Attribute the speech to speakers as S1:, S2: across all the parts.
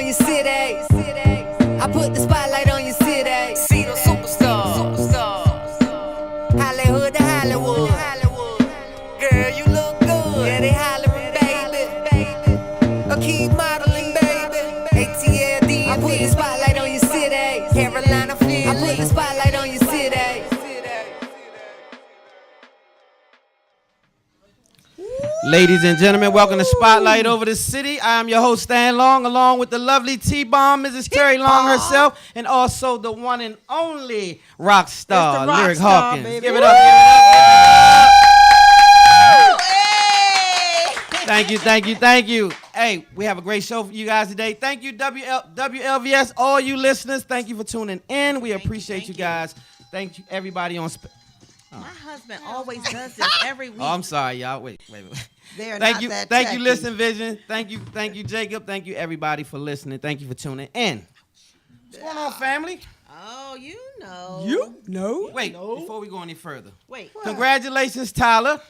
S1: your city. I put the spotlight on your city. See the superstars. Hollywood to Hollywood. Girl, you look good. Yeah, they hollering, baby. Keep modeling, baby. ATLD. I put the spotlight on your city. Carolina, Philly. I put the spotlight on your city.
S2: Ladies and gentlemen, welcome to Spotlight Over the City. I am your host, Stan Long, along with the lovely T-Bomb, Mrs. Terry Long herself, and also the one and only rock star, Lyric Hawkins.
S3: Baby.
S2: Give it up, give it up, give it up. Thank you, thank you, thank you. Hey, we have a great show for you guys today. Thank you, WLVS, all you listeners. Thank you for tuning in. We appreciate you guys. Thank you, everybody on
S3: My husband always does this every week.
S2: Oh, I'm sorry, y'all. Wait.
S3: Thank
S2: you, Listen Vision. Thank you, Jacob. Thank you, everybody, for listening. Thank you for tuning in. What's going on, family?
S3: Oh, you know.
S4: You know?
S2: Wait, before we go any further.
S3: Wait.
S2: Congratulations, Tyler.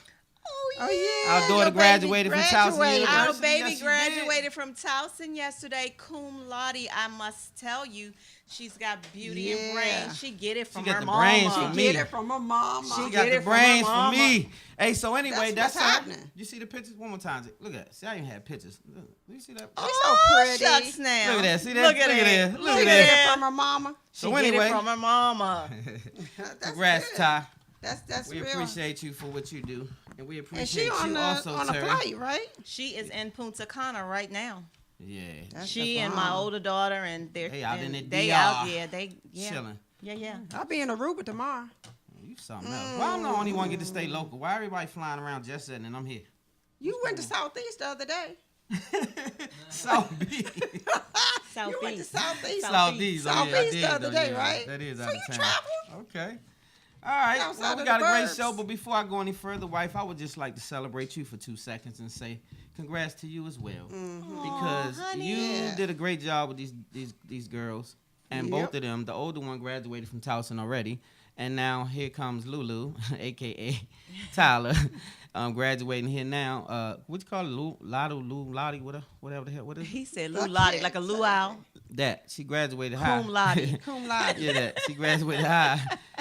S3: Oh, yeah.
S2: Our daughter graduated from Towson University.
S3: Our baby
S2: Yes, she
S3: graduated
S2: did.
S3: from Towson yesterday, cum laude. I must tell you, she's got beauty and brains. She get it from
S2: got
S3: her
S2: the
S3: mama.
S2: brains from me.
S4: Get it from her mama.
S2: She got the brains for me. Hey, so anyway,
S4: That's
S2: that's
S4: what's
S2: her.
S4: happening.
S2: You see the pictures? One more time. Look at that. See, I even had pictures. Look, do you see that?
S4: She's so pretty.
S3: Shucks now.
S2: Look at that. See that?
S3: Look at that.
S2: Look
S4: She
S2: at
S4: get
S2: that.
S4: it from her mama.
S2: So
S3: She get
S2: anyway,
S3: it from her mama.
S4: That's
S2: congrats,
S4: good.
S2: Ty.
S4: That's
S2: We
S4: real.
S2: appreciate you for what you do, and we
S4: And
S2: appreciate
S4: she on
S2: you
S4: the
S2: also,
S4: on a
S2: Terry.
S4: flight, right?
S3: She is in Punta Cana right now.
S2: Yeah,
S4: That's
S3: She
S4: the
S3: and my
S4: bomb.
S3: older daughter, and they're
S2: They out in the
S3: they
S2: DR.
S3: out yeah.
S2: chilling.
S3: Yeah.
S4: I'll be in Aruba tomorrow.
S2: You something else. Why I'm the only one get to stay local? Why everybody flying around just sitting and I'm here?
S4: You went to Southeast the other day.
S2: South Beach.
S4: You went to
S3: Southeast.
S4: Southeast.
S2: Southeast. Oh, yeah, I
S4: Southeast
S2: did,
S4: the other
S2: though,
S4: day,
S2: yeah.
S4: right?
S2: That is
S4: So
S2: out
S4: you
S2: of town.
S4: traveled?
S2: Okay. All right.
S4: Outside
S2: Well,
S4: of
S2: we
S4: the
S2: got a great
S4: burbs.
S2: show, but before I go any further, wife, I would just like to celebrate you for 2 seconds and say congrats to you as well, because
S3: honey.
S2: you
S4: Yeah.
S2: did a great job with these girls, and
S4: Yep.
S2: both of them. The older one graduated from Towson already, and now here comes Lulu, aka Tyler, graduating here now. What you call it, Lottie, whatever the hell, what is it?
S3: He said
S4: Fuck
S3: luau,
S4: yeah.
S3: like a luau.
S2: That she graduated high.
S3: Cum laude.
S4: Cum laude.
S2: Yeah, that she graduated high,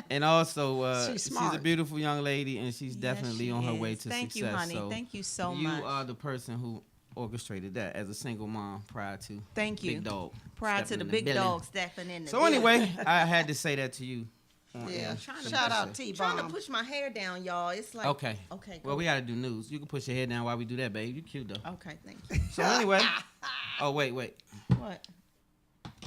S2: and also
S4: She's
S2: she's
S4: smart.
S2: a beautiful young lady, and she's
S3: Yes,
S2: definitely
S3: she
S2: on her
S3: is.
S2: way to
S3: Thank
S2: success.
S3: you, honey.
S2: So
S3: Thank you so
S2: you
S3: much.
S2: are the person who orchestrated that as a single mom prior to
S3: Thank you.
S2: Big Dog.
S3: Prior to
S2: stepping
S3: the
S2: in
S3: big
S2: building.
S3: dog stepping in the
S2: So
S3: building.
S2: anyway, I had to say that to you.
S4: Yeah.
S3: Trying to
S4: Shout
S3: push-
S4: out
S3: trying to
S4: T-Bomb.
S3: push my hair down, y'all. It's like
S2: Okay.
S3: Okay.
S2: Well,
S3: go.
S2: we got to do news. You can push your head down while we do that, babe. You cute though.
S3: Okay, thank you.
S2: So anyway, oh wait.
S3: What?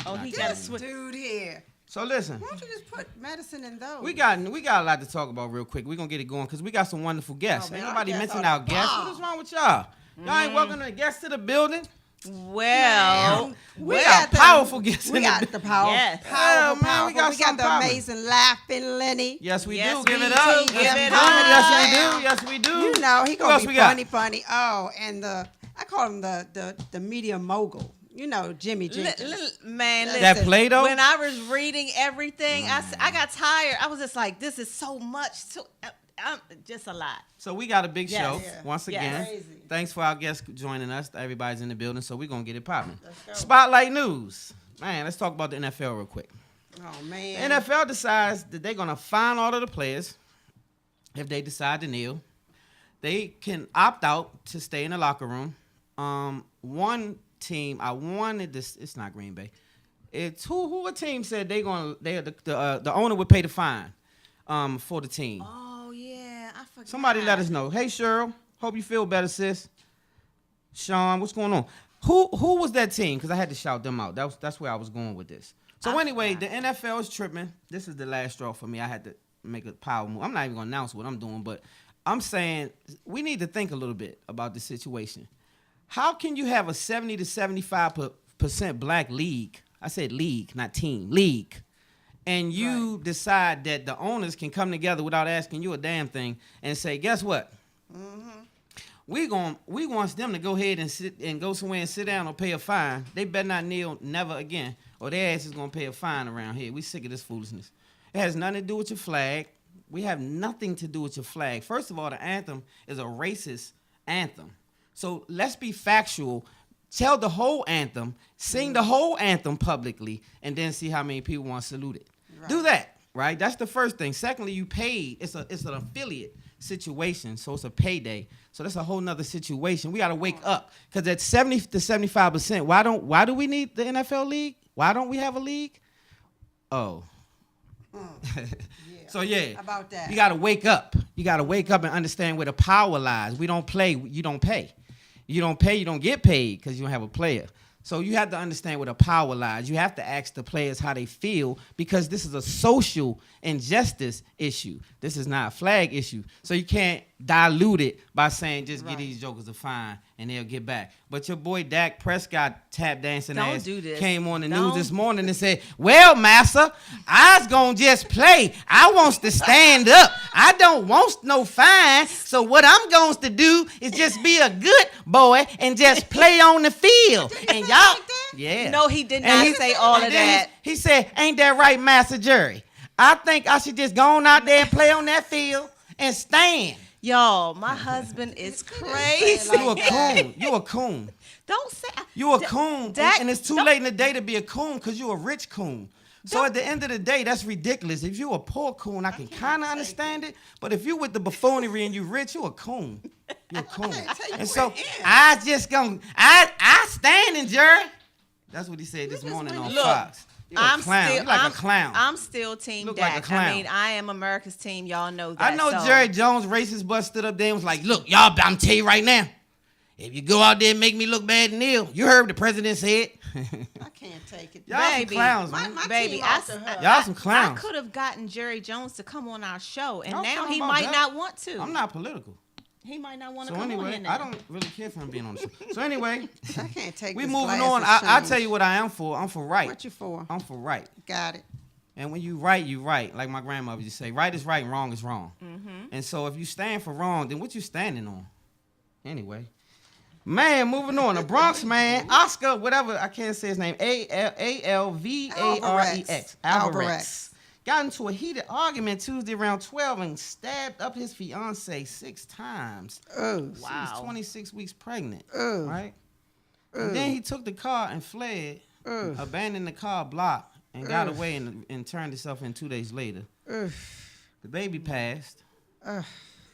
S3: Oh, he got to
S4: This
S3: switch.
S4: dude here.
S2: So listen.
S4: Why don't you just put medicine in those?
S2: We got a lot to talk about real quick. We're gonna get it going because we got some wonderful guests.
S4: Oh, man,
S2: Ain't
S4: our
S2: nobody
S4: guests
S2: mentioned
S4: are
S2: our guests.
S4: bomb.
S2: What is wrong with y'all? Y'all ain't welcoming the guests to the building.
S3: Well,
S2: We got powerful guests
S4: We
S2: in
S4: got
S2: the
S4: the power.
S3: Yes.
S2: Yeah,
S4: Powerful,
S2: man, we
S4: powerful.
S2: got
S4: We got
S2: something
S4: the
S2: popping.
S4: amazing laughing Lenny.
S2: Yes, we
S3: Yes,
S2: do. Give
S3: we
S2: it up.
S3: do.
S2: Yes,
S3: Give
S2: we
S3: it
S2: do.
S3: up.
S2: Yes, we do.
S4: You know, he
S2: Who
S4: gonna
S2: else
S4: be
S2: we got?
S4: funny. Oh, and I call him the media mogul. You know, Jimmy Jenkins.
S3: Man, listen.
S2: That Play-Doh?
S3: When I was reading everything, I got tired. I was just like, this is so much. Just a lot.
S2: So we got a big
S3: Yes.
S2: show
S4: Yeah.
S2: once
S3: Yes.
S2: again.
S4: Crazy.
S2: Thanks for our guests joining us. Everybody's in the building, so we're gonna get it popping.
S4: go.
S2: Spotlight news. Man, let's talk about the NFL real quick.
S4: Oh
S2: The
S4: man.
S2: NFL decides that they're gonna fine all of the players if they decide to kneel. They can opt out to stay in the locker room. One team, I wanted this. It's not Green Bay. It's who a team said the owner would pay the fine for the team.
S3: Oh, yeah. I forgot.
S2: Somebody let us know. Hey Cheryl, hope you feel better, sis. Sean, what's going on? Who was that team? Because I had to shout them out. That's where I was going with this. So anyway, the NFL is tripping. This is the last straw for me. I had to make a power move. I'm not even gonna announce what I'm doing, but I'm saying we need to think a little bit about the situation. How can you have a 70 to 75% black league? I said league, not team, league. And you decide that the owners can come together without asking you a damn thing and say, guess what? We want them to go ahead and go somewhere and sit down or pay a fine. They better not kneel never again, or their ass is gonna pay a fine around here. We sick of this foolishness. It has nothing to do with your flag. We have nothing to do with your flag. First of all, the anthem is a racist anthem. So let's be factual. tell the whole anthem, sing the whole anthem publicly, and then see how many people want to salute it.
S4: Right.
S2: Do that, right? That's the first thing. Secondly, you paid. It's an affiliate situation, so it's a payday. So that's a whole nother situation. We got to wake up, because at 70 to 75%, why do we need the NFL league? Why don't we have a league? Oh. So yeah,
S4: about that.
S2: You got to wake up. You got to wake up and understand where the power lies. We don't play. You don't pay. You don't pay. You don't get paid because you don't have a player. So you have to understand where the power lies. You have to ask the players how they feel, because this is a social injustice issue. This is not a flag issue. So you can't dilute it by saying just give these jokers a fine and they'll get back. But your boy Dak Prescott, tap dancing
S3: Don't
S2: ass,
S3: do this.
S2: came on the news this morning and said, well, massa, I's gonna just play. I wants to stand up. I don't want no fine. So what I'm going to do is just be a good boy and just play on the field. And y'all, yeah.
S3: No, he did not say all of that.
S2: He said, ain't that right, Master Jerry? I think I should just go on out there and play on that field and stand.
S3: Y'all, my husband is crazy.
S2: You a coon. You a coon.
S3: Don't say.
S2: You a coon.
S3: Dak,
S2: And it's too late in the day to be a coon because you a rich coon. So at the end of the day, that's ridiculous. If you a poor coon, I can kind of understand it. But if you with the buffoonery and you rich, you a coon. You a coon. And so I just gonna, I standing, Jerry. That's what he said this morning on Fox. You're a clown. You're like a clown.
S3: I'm still team
S2: Look
S3: Dak.
S2: like a clown.
S3: I mean, I am America's team. Y'all know that.
S2: I know
S3: so.
S2: Jerry Jones, racist butt, stood up there and was like, look, y'all, I'm tell you right now, if you go out there and make me look bad and ill, you heard what the president said.
S4: I can't take it.
S2: Y'all
S3: Baby,
S2: some clowns, man.
S4: My
S3: Baby,
S4: team
S3: I-
S4: off to her.
S2: Y'all some
S3: I
S2: clowns.
S3: could have gotten Jerry Jones to come on our show, and
S2: I'm
S3: now
S2: talking
S3: he
S2: about
S3: might
S2: that.
S3: not want to.
S2: I'm not political.
S3: He might not want to
S2: So
S3: come on
S2: anyway,
S3: here now.
S2: I don't really care for him being on the show. So anyway,
S4: I can't take
S2: we
S4: this
S2: moving
S4: glass
S2: on.
S4: of
S2: I'll
S4: shame.
S2: tell you what I am for. I'm for right.
S4: What you for?
S2: I'm for right.
S4: Got it.
S2: And when you right, you right. Like my grandmother used to say, right is right and wrong is wrong.
S3: Mm-hmm.
S2: And so if you stand for wrong, then what you standing on? Anyway. Man, moving on. The Bronx man, Oscar, whatever, I can't say his name, Alvarez. Alvarez. Got into a heated argument Tuesday around 12 and stabbed up his fiancée 6 times.
S4: Oh.
S2: She was 26 weeks pregnant,
S4: Ugh.
S2: right? And then he took the car and fled, abandoned the car block, and got away and turned himself in 2 days later.
S4: Ugh.
S2: The baby passed.
S4: Ugh.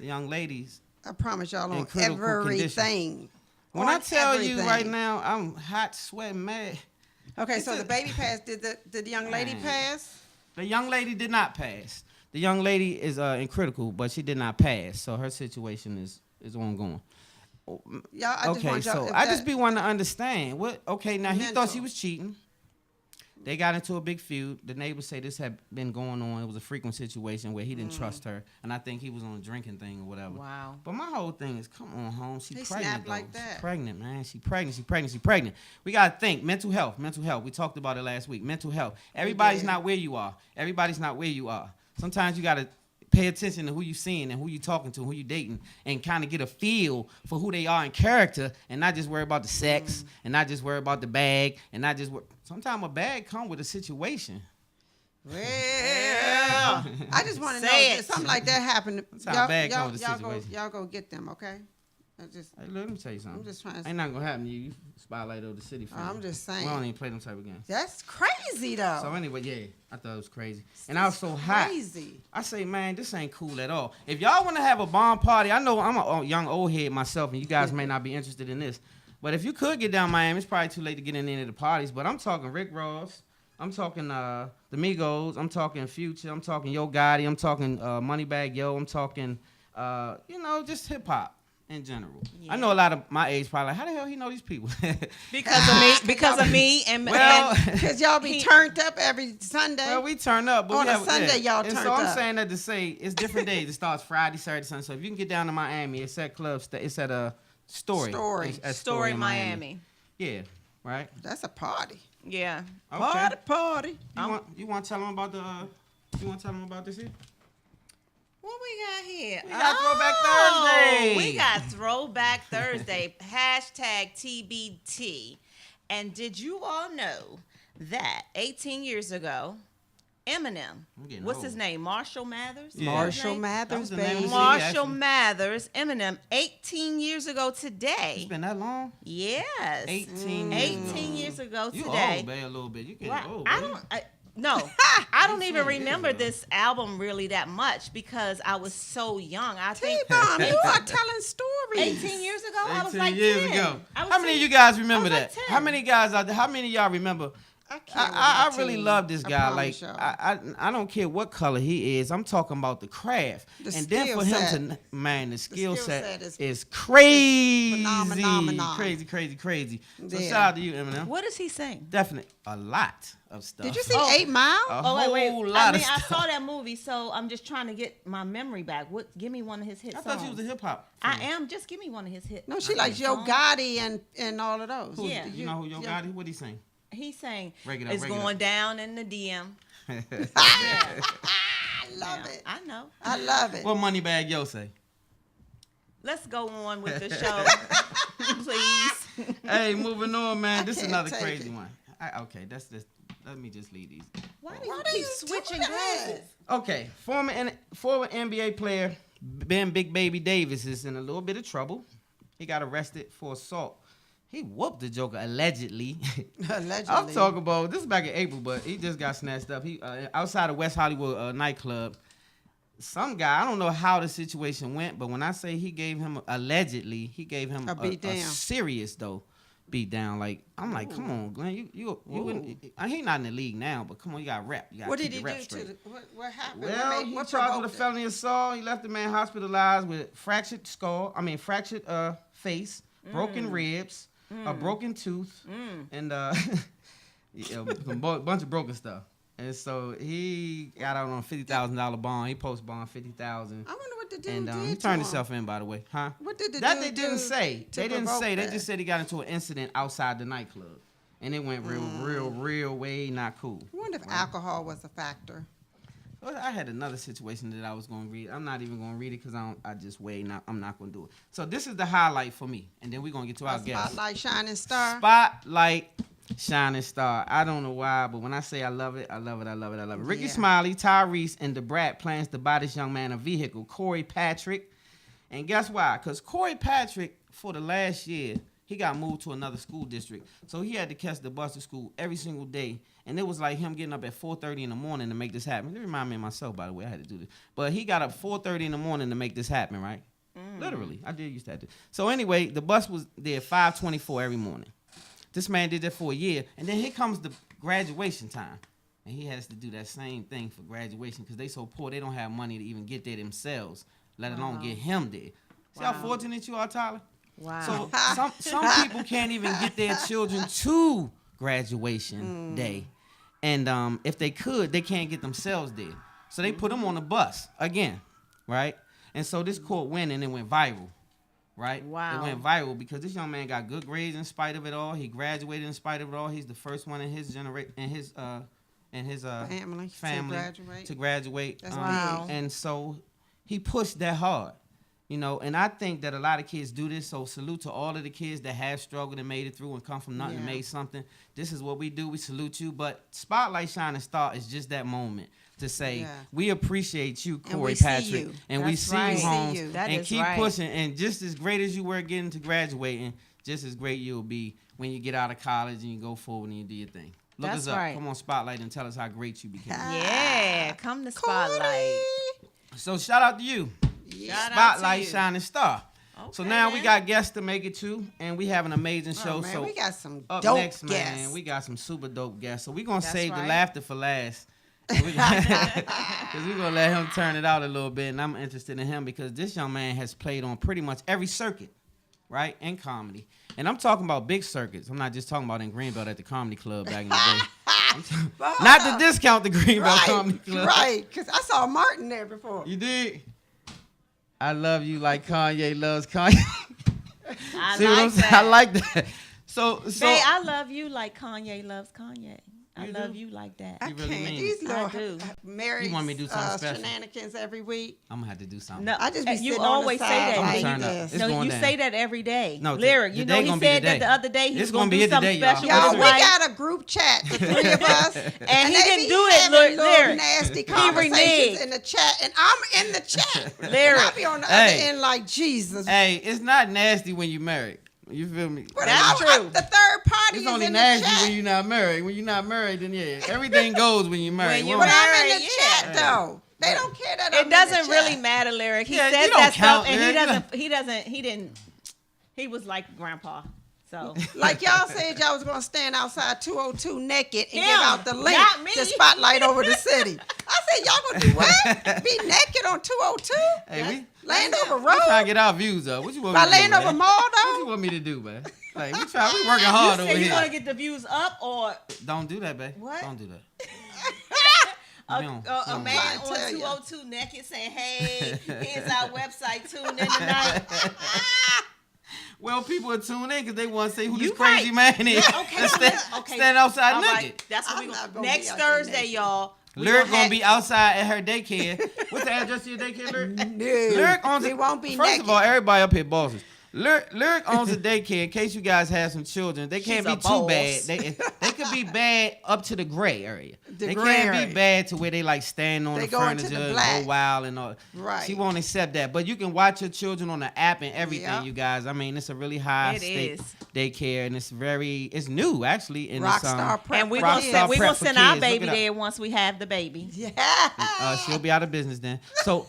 S2: The young ladies.
S4: I promise y'all
S2: In
S4: on
S2: critical
S4: everything.
S2: When
S4: On
S2: I tell you
S4: everything.
S2: right now, I'm hot, sweating, mad.
S4: Okay, so the baby passed. Did the young lady
S2: Man.
S4: pass?
S2: The young lady did not pass. The young lady is in critical, but she did not pass. So her situation is ongoing.
S4: Y'all, I just
S2: Okay,
S4: want y'all.
S2: so
S4: if
S2: I
S4: that-
S2: just be wanting to understand what. Okay, now he thought
S4: Mental.
S2: she was cheating. They got into a big feud. The neighbors say this had been going on. It was a frequent situation where he didn't trust her, and I think he was on a drinking thing or whatever.
S3: Wow.
S2: But my whole thing is, come on, home. She
S4: He
S2: pregnant
S4: snapped
S2: though.
S4: like
S2: She
S4: that.
S2: pregnant, man. She pregnant. We gotta think mental health. We talked about it last week. Mental health. Everybody's
S4: did.
S2: not where you are. Sometimes you gotta pay attention to who you seeing and who you talking to, who you dating, and kind of get a feel for who they are in character, and not just worry about the sex, and not just worry about the bag, and not just. Sometimes a bag come with a situation.
S4: Well, I just want to know
S3: Say
S4: if
S3: it.
S4: something like that happened.
S2: how bad come with the situation.
S4: Y'all go get them, okay?
S2: Hey, let me tell you something.
S4: I'm just trying to.
S2: Ain't nothing gonna happen to you. You spotlight of the city. Fan.
S4: I'm just saying.
S2: We don't even play them type of games.
S4: That's crazy though.
S2: So anyway, yeah, I thought it was crazy, and I was so hot.
S4: Crazy.
S2: I say, man, this ain't cool at all. If y'all want to have a bomb party, I know I'm a young old head myself, and you guys may not be interested in this, but if you could get down Miami, it's probably too late to get in any of the parties. But I'm talking Rick Ross, I'm talking the Migos, I'm talking Future, I'm talking Yo Gotti, I'm talking Moneybagg Yo, I'm talking just hip hop. In general, I know a lot of my age probably like, how the hell he know these people?
S3: Because of me, and
S2: Well,
S4: Because y'all be turned up every Sunday.
S2: well, we turn up, but
S4: On
S2: we
S4: a
S2: have,
S4: Sunday, y'all
S2: and
S4: turned
S2: so I'm
S4: up.
S2: saying that to say it's different days. It starts Friday, Saturday, Sunday. So if you can get down to Miami, it's at it's at a Story.
S4: Story.
S2: It's at
S3: Story
S2: in
S3: Miami.
S2: Yeah, right.
S4: That's a party.
S3: Yeah.
S2: Okay.
S4: Party.
S2: You want to tell them about the? You want to tell them about this here?
S3: What we got here?
S2: We got Throwback Thursday.
S3: We got Throwback Thursday. #TBT. And did you all know that 18 years ago, Eminem.
S2: I'm getting
S3: What's
S2: old.
S3: his name? Marshall Mathers?
S2: Yeah.
S4: Marshall
S2: That
S4: Mathers,
S2: was the name of
S4: baby.
S2: the
S3: Marshall
S2: actually.
S3: Mathers, Eminem, 18 years ago today.
S2: It's been that long?
S3: Yes.
S2: 18 years ago.
S3: 18 years ago
S2: You
S3: today.
S2: old, babe, a little bit. You getting
S3: Right.
S2: old,
S3: I
S2: babe.
S3: don't. No, I don't even
S2: 18 years
S3: remember
S2: ago.
S3: this album really that much because I was so young. I think
S4: T-Bomb, you are telling stories.
S3: 18 years ago, I was
S2: 18
S3: like
S2: years
S3: 10.
S2: ago.
S3: I was
S2: How many
S3: 10.
S2: of you guys remember
S3: I was like
S2: that?
S3: 10.
S2: How many guys out there? How many of y'all remember?
S4: I can't
S2: I
S4: with my
S2: really
S4: team.
S2: love this
S4: I
S2: guy. Like
S4: promise y'all.
S2: I don't care what color he is. I'm talking about the craft.
S4: The
S2: and then
S4: skill
S2: for him
S4: set.
S2: to man, the skill
S4: skill
S2: set
S4: set
S2: is crazy,
S4: phenomenon.
S2: crazy. So
S4: Yeah.
S2: shout out to you, Eminem.
S3: What does he sing?
S2: Definitely a lot of stuff.
S4: Did you see
S3: Oh.
S4: 8 Mile?
S2: A
S3: Oh wait,
S2: whole
S3: wait.
S2: lot
S3: I
S2: of
S3: mean, I
S2: stuff.
S3: saw that movie, so I'm just trying to get my memory back. What? Give me one of his hit
S2: I
S3: songs.
S2: thought you was a hip hop.
S3: I am. Just give me one of his hit.
S4: No, she likes Yo
S3: songs.
S4: Gotti and all of those.
S3: Yeah.
S2: You know who Yo Gotti? What he sing?
S3: He sang.
S2: Break it up,
S3: It's
S2: break it
S3: going
S2: up.
S3: down in the DM. Yeah.
S4: I love
S3: Yeah,
S4: it.
S3: I know.
S4: I love it.
S2: What Moneybag Yo say?
S3: Let's go on with the show, please.
S2: Hey, moving on, man.
S4: I
S2: This is
S4: can't
S2: another
S4: take
S2: crazy
S4: it.
S2: one. That's just. Let me just leave these.
S3: Why do
S4: Why
S3: you
S4: do
S3: keep
S4: you
S3: switching
S4: do that?
S3: glasses?
S2: Okay, former NBA player Ben Big Baby Davis is in a little bit of trouble. He got arrested for assault. He whooped the Joker allegedly.
S4: Allegedly.
S2: I'm talking about this is back in April, but he just got snatched up. He outside of West Hollywood nightclub. Some guy, I don't know how the situation went, but when I say he gave him allegedly, he gave him
S4: A beat down.
S2: serious though beat down. Like I'm like, come on, Glenn, you he not in the league now, but come on, you got rep. You got
S4: What
S2: keep
S4: did he
S2: your
S4: do
S2: rep
S4: to
S2: straight.
S4: the, what happened?
S2: Well, he
S4: what
S2: charged with a
S4: provoked it?
S2: felony assault. He left the man hospitalized with fractured face, broken ribs, a broken tooth, and yeah, a bunch of broken stuff. And so he got out on a $50,000 bond. He post bond $50,000.
S4: I wonder what the dude
S2: And
S4: did
S2: he
S4: to
S2: turned
S4: him.
S2: himself in, by the way, huh?
S4: What did the
S2: That
S4: dude
S2: they didn't
S4: do
S2: say.
S4: to
S2: They didn't
S4: provoke
S2: say. They
S4: that?
S2: just said he got into an incident outside the nightclub, and it went real way not cool.
S4: I wonder if alcohol was a factor.
S2: Well, I had another situation that I was going to read. I'm not even going to read it because I just wait. I'm not going to do it. So this is the highlight for me, and then we're going to get to our guests.
S4: Spotlight shining star.
S2: Spotlight shining star. I don't know why, but when I say I love it, I love it, I love it, I love it. Ricky
S4: Yeah.
S2: Smiley, Tyrese, and DeBrat plans to buy this young man a vehicle, Corey Patrick. And guess why? Because Corey Patrick, for the last year, he got moved to another school district. So he had to catch the bus to school every single day. And it was like him getting up at 4:30 in the morning to make this happen. It reminded me of myself, by the way. I had to do this. But he got up 4:30 in the morning to make this happen, right? Literally. I did used to have to. So anyway, the bus was there 5:24 every morning. This man did that for a year. And then here comes the graduation time. And he has to do that same thing for graduation because they so poor they don't have money to even get there themselves, let alone get him there. See how fortunate you are, Tyler?
S3: Wow.
S2: So some people can't even get their children to graduation day. And if they could, they can't get themselves there. So they put them on the bus again, right? And so this court went and it went viral, right?
S3: Wow.
S2: It went viral because this young man got good grades in spite of it all. He graduated in spite of it all. He's the first one in his generation, in his family
S4: graduate.
S2: to graduate.
S4: That's
S3: Wow.
S2: And so he pushed that hard. You know, and I think that a lot of kids do this, so salute to all of the kids that have struggled and made it through and come from nothing and
S4: Yeah.
S2: made something. This is what we do. We salute you. But Spotlight Shining Star is just that moment to say,
S4: Yeah.
S2: we appreciate you,
S4: And
S2: Corey
S4: we see
S2: Patrick.
S4: you.
S2: And we
S3: That's
S2: see
S3: right.
S2: you,
S3: We see
S2: Holmes.
S4: you.
S3: That
S2: and
S3: is
S2: keep
S3: right.
S2: pushing. And just as great as you were getting to graduating, just as great you'll be when you get out of college and you go forward and you do your thing. Look
S3: That's
S2: us up.
S3: right.
S2: Come on, Spotlight, and tell us how great you became.
S3: Yeah, come to Spotlight.
S2: So shout out to you.
S3: Shout out to
S2: Spotlight
S3: you.
S2: Shining Star. So
S3: Okay,
S2: now we
S3: man.
S2: got guests to make it too, and we have an amazing show.
S4: Oh, man,
S2: so
S4: we got some
S2: up
S4: dope
S2: next,
S4: guests.
S2: man, we got some super dope guests. So we're gonna
S3: That's
S2: save the
S3: right.
S2: laughter for last. Because we're gonna let him turn it out a little bit, and I'm interested in him because this young man has played on pretty much every circuit, right, in comedy. And I'm talking about big circuits. I'm not just talking about in Greenbelt at the Comedy Club back in the day. Not to discount the Greenbelt Comedy Club.
S4: Right, because I saw Martin there before.
S2: You did. I love you like Kanye loves Kanye.
S3: I
S2: See what I'm
S3: like
S2: saying?
S3: that.
S2: I like that. So
S3: Babe, I love you like Kanye loves Kanye. I
S2: You
S3: love
S2: do?
S3: you like that.
S4: I
S2: You really
S4: can't.
S2: mean
S4: These
S2: it.
S3: I
S4: little
S3: do.
S4: married
S2: You want me to do something special?
S4: shenanigans every week.
S2: I'm gonna have to do something.
S3: No,
S4: I just be
S3: you
S4: sitting
S3: always
S4: on the
S3: say
S4: side
S3: that.
S2: I'm
S4: like
S2: trying to-
S4: this.
S2: It's
S3: No,
S2: going
S3: you
S2: down.
S3: say that every day.
S2: No,
S3: Lyric, you know
S2: today
S3: he
S2: gonna be
S3: said
S2: the
S3: that
S2: day.
S3: the other day he
S2: It's
S3: was
S2: gonna
S3: gonna
S2: be
S3: do
S2: it
S3: something
S2: today, y'all.
S3: special
S2: I'm
S3: with
S4: Y'all,
S3: his
S4: we
S3: wife.
S4: got a group chat, the three of us,
S3: And he
S4: they
S3: didn't
S4: be
S3: do it,
S4: having little
S3: Lyric.
S4: nasty
S3: He
S4: conversations
S3: reneged.
S4: in the chat, and I'm in the chat.
S3: Lyric.
S4: And I be on the
S2: Hey.
S4: other end like Jesus.
S2: Hey, it's not nasty when you married. You feel me?
S4: But
S3: That's true.
S4: the third party
S2: It's
S4: is
S2: only
S4: in the
S2: nasty
S4: chat.
S2: when you're not married. When you're not married, then yeah, everything goes when you're married.
S3: When you're
S2: Woman.
S4: But I'm in the
S3: Married,
S4: chat
S3: yeah.
S4: though. They don't care that I'm
S3: It doesn't
S4: in the
S3: really
S4: chat.
S3: matter, Lyric. He
S2: Yeah,
S3: says
S2: you don't
S3: that
S2: count,
S3: stuff, and
S2: Lyric.
S3: he didn't. He was like Grandpa. So
S4: Like y'all said, y'all was gonna stand outside 202 naked and
S3: Him,
S4: give out the link
S3: not me.
S4: to spotlight over the city. I said, y'all gonna do what? Be naked on 202?
S2: Hey,
S4: Laying over
S2: we trying to
S4: road?
S2: get our views up. What you want
S4: By
S2: me to do,
S4: laying over
S2: man?
S4: mall
S2: What you
S4: though?
S2: want me to do, man? Like we working
S3: you
S2: hard over
S3: say you
S2: here.
S3: want to get the views up, or
S2: Don't do that, babe.
S3: What?
S2: Don't do that.
S3: a,
S2: You don't-
S3: a,
S2: you
S3: a
S2: don't
S3: man
S4: trying to
S3: on
S4: tell ya.
S3: 202 naked saying, "Hey, here's our website. Tune in tonight."
S2: Well, people are tuning in because they want to say who
S3: You
S2: this crazy
S3: right.
S2: man is.
S3: Okay,
S2: And
S3: okay.
S2: stand outside
S3: All
S2: naked.
S3: right, that's what
S4: I'm
S3: we
S4: not
S3: gonna
S4: gonna be
S3: next
S4: out there
S3: Thursday,
S4: naked.
S3: y'all. we
S2: Lyric gonna
S3: have-
S2: be outside at her daycare. What's the address to your daycare, Lyric?
S4: No,
S2: Lyric owns
S4: we
S2: a,
S4: won't be
S2: First
S4: naked.
S2: of all, everybody up here bosses. Lyric owns a daycare. In case you guys have some children, they can't
S3: She's
S2: be
S3: a
S2: too
S3: boss.
S2: bad. They could be bad up to the gray area.
S4: The
S2: They
S4: gray
S2: can't
S4: area.
S2: be bad to where they like stand on
S4: They
S2: the
S4: go into
S2: furniture,
S4: the
S2: and
S4: black.
S2: go wild and all.
S4: Right.
S2: She won't accept that. But you can watch your children on the app and everything.
S4: Yeah.
S2: You guys. I mean, it's a really high
S3: It
S2: state
S3: is.
S2: daycare, and it's new actually. And
S4: Rockstar prep.
S3: And we're
S4: for
S3: gonna
S4: kids.
S3: send, we
S2: Prep
S3: gonna
S2: for
S3: send our
S2: kids. Look
S3: baby
S2: it up.
S3: there once we have the baby.
S4: Yeah.
S2: She'll be out of business then. So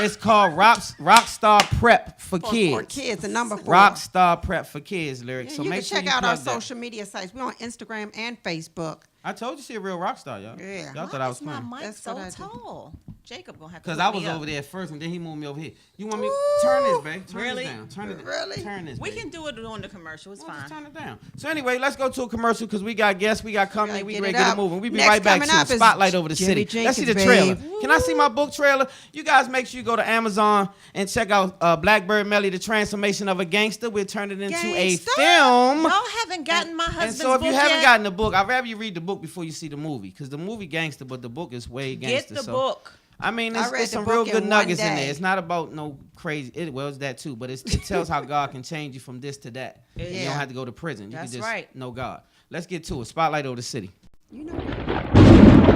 S2: it's called Rockstar Prep for Kids.
S4: For kids, the number 4.
S2: Rockstar Prep for Kids, Lyric.
S4: Yeah,
S2: So
S4: you
S2: make
S4: can
S2: sure
S4: check
S2: you
S4: out our
S2: plug that.
S4: social media sites. We're on Instagram and Facebook.
S2: I told you she a real rock star, y'all.
S4: Yeah.
S2: Y'all
S3: Why
S2: thought I was
S3: is my
S2: playing.
S3: mic
S4: That's
S3: so
S4: what I do.
S3: tall? Jacob gonna have to.
S2: Because
S3: hook
S2: I was
S3: me up.
S2: over there first, and then he moved me over here. You want me
S4: Ooh.
S2: turn this, babe? Turn
S3: Really?
S2: this down. Turn it.
S4: Really?
S2: Turn this.
S3: We
S2: babe.
S3: can do it on the commercial. It's
S2: Well, just
S3: fine.
S2: turn it down. So anyway, let's go to a commercial because we got guests, we got company,
S4: gotta
S2: we
S4: get
S2: ready
S4: it
S2: to get it
S4: up.
S2: moving. We be
S4: Next
S2: right back
S4: coming
S2: to
S4: up is
S2: Spotlight over the
S4: Jimmy
S2: city. Let's see the
S4: Jenkins,
S2: trailer.
S4: babe.
S2: Can I see my book trailer? You guys make sure you go to Amazon and check out Blackbird Melly, The Transformation of a Gangster. We'll turn it into a
S4: Gangsta?
S2: film.
S3: Y'all haven't gotten my
S2: And
S3: husband's
S2: so if
S3: book
S2: you haven't
S3: yet,
S2: gotten the book, I'd rather you read the book before you see the movie. Because the movie gangster, but the book is way
S3: get
S2: gangster.
S3: the
S2: so.
S3: book.
S2: I mean,
S4: I
S2: it's,
S4: read
S2: it's
S4: the
S2: some real
S4: book
S2: good
S4: in one
S2: nuggets in
S4: day.
S2: there. It's not about no crazy. Well, it's that too, but it tells how God can change you from this to that. And you
S4: Yeah.
S2: don't have to go to prison. You
S3: That's
S2: can just
S3: right.
S2: know God. Let's get to it. Spotlight over the city.
S4: You know.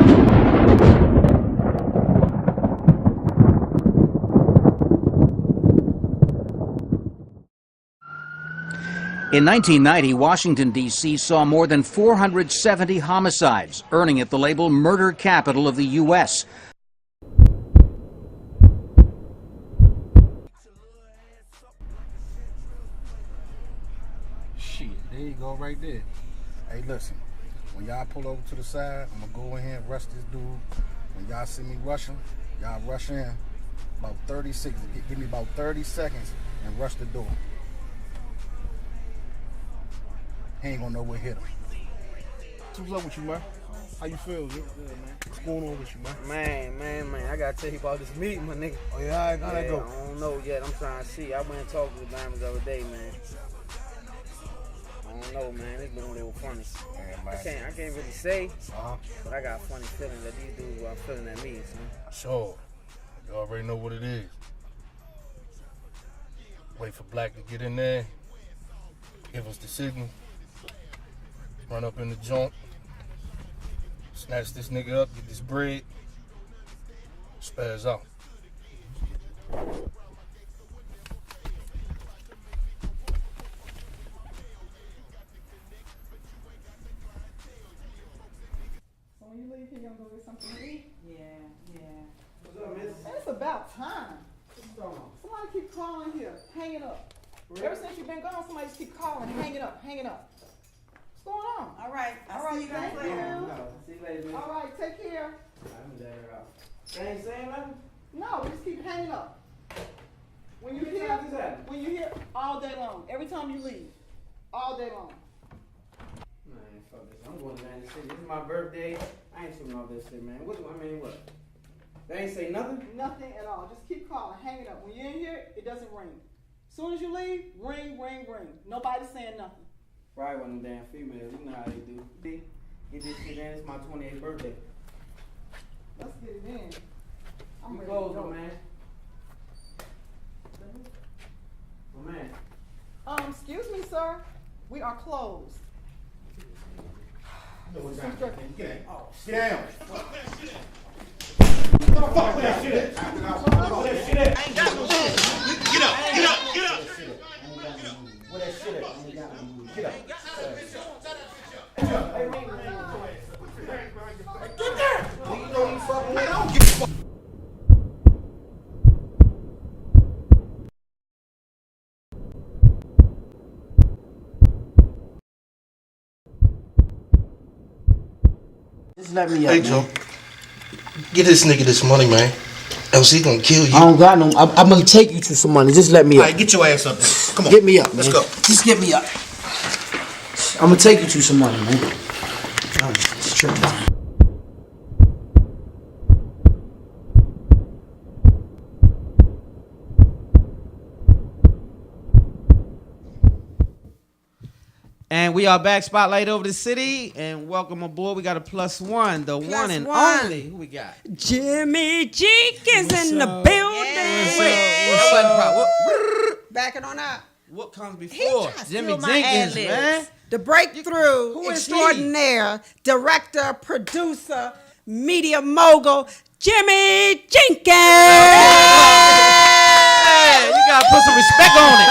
S5: In 1990, Washington, D.C. saw more than 470 homicides, earning it the label murder capital of the U.S.
S6: Shit, there you go right there. Hey, listen, when y'all pull over to the side, I'm gonna go in here and rush this dude. When y'all see me rushing, y'all rush in about 30 seconds. Give me about 30 seconds and rush the door. He ain't gonna know what hit him. What's up with you, man? How you feel, dude? Good, man. What's going on with you, man?
S2: Man, I gotta tell you about this meeting, my nigga.
S6: Oh, yeah, how'd that go?
S2: I don't know yet. I'm trying to see. I went and talked to the diamonds the other day, man. I don't know, man. It's been a little funny.
S6: Yeah,
S2: I
S6: man.
S2: can't really say,
S6: Uh-huh.
S2: but I got a funny feeling that these dudes are feeling at me, son.
S6: Sure. You already know what it is. Wait for Black to get in there, give us the signal, run up in the joint, snatch this nigga up, get this bread, spaz out.
S7: So when you leave here, you gonna go get something to eat? Yeah.
S2: What's up, miss?
S7: It's about time. Somebody keep calling here, hanging up. Ever since you've been gone, somebody just keep calling, hanging up. What's going on?
S4: All right.
S7: All right, thank you.
S2: See you later, man.
S7: All right, take care.
S2: I'm there out. They ain't saying nothing?
S7: No, we just keep hanging up. When you
S2: How many
S7: hear,
S2: times is that?
S7: when you hear, all day long. Every time you leave, all day long.
S2: Man, fuck this. I'm going to Atlantic City. This is my birthday. I ain't shooting all this shit, man. What? They ain't say nothing?
S7: Nothing at all. Just keep calling, hanging up. When you're in here, it doesn't ring. As soon as you leave, ring. Nobody's saying nothing.
S2: Probably one of them damn females. You know how they do. Get this shit in. It's my 28th birthday.
S7: Let's get it in. I'm
S2: We
S7: ready
S2: closed,
S7: to go.
S2: man. Oh, man.
S7: Excuse me, sir. We are closed.
S6: Get down.
S8: Just let me up.
S9: Hey,
S8: man.
S9: Joe. Get this nigga this money, man. Else he gonna kill you.
S8: I don't got no. I'm gonna take you to some money. Just let me
S9: All
S8: up.
S9: right, get your ass up there. Come on.
S8: Get me up, man.
S9: Let's go.
S8: Just get me up. I'm gonna take you to some money, man. All right, it's tripping.
S2: And we are back, spotlight over the city, and welcome aboard. We got a +1, the one and
S4: one.
S2: only. Who we got?
S4: Jimmy Jenkins in the building.
S2: That wasn't proper.
S4: Backing on up.
S2: What comes
S3: He
S2: before?
S3: trying to
S2: Jimmy
S3: steal my
S2: Jenkins,
S3: ad-libs.
S2: man.
S4: The breakthrough
S2: Who is he?
S4: extraordinaire, director, producer, media mogul, Jimmy Jenkins.
S2: Hey, you gotta put some respect on it.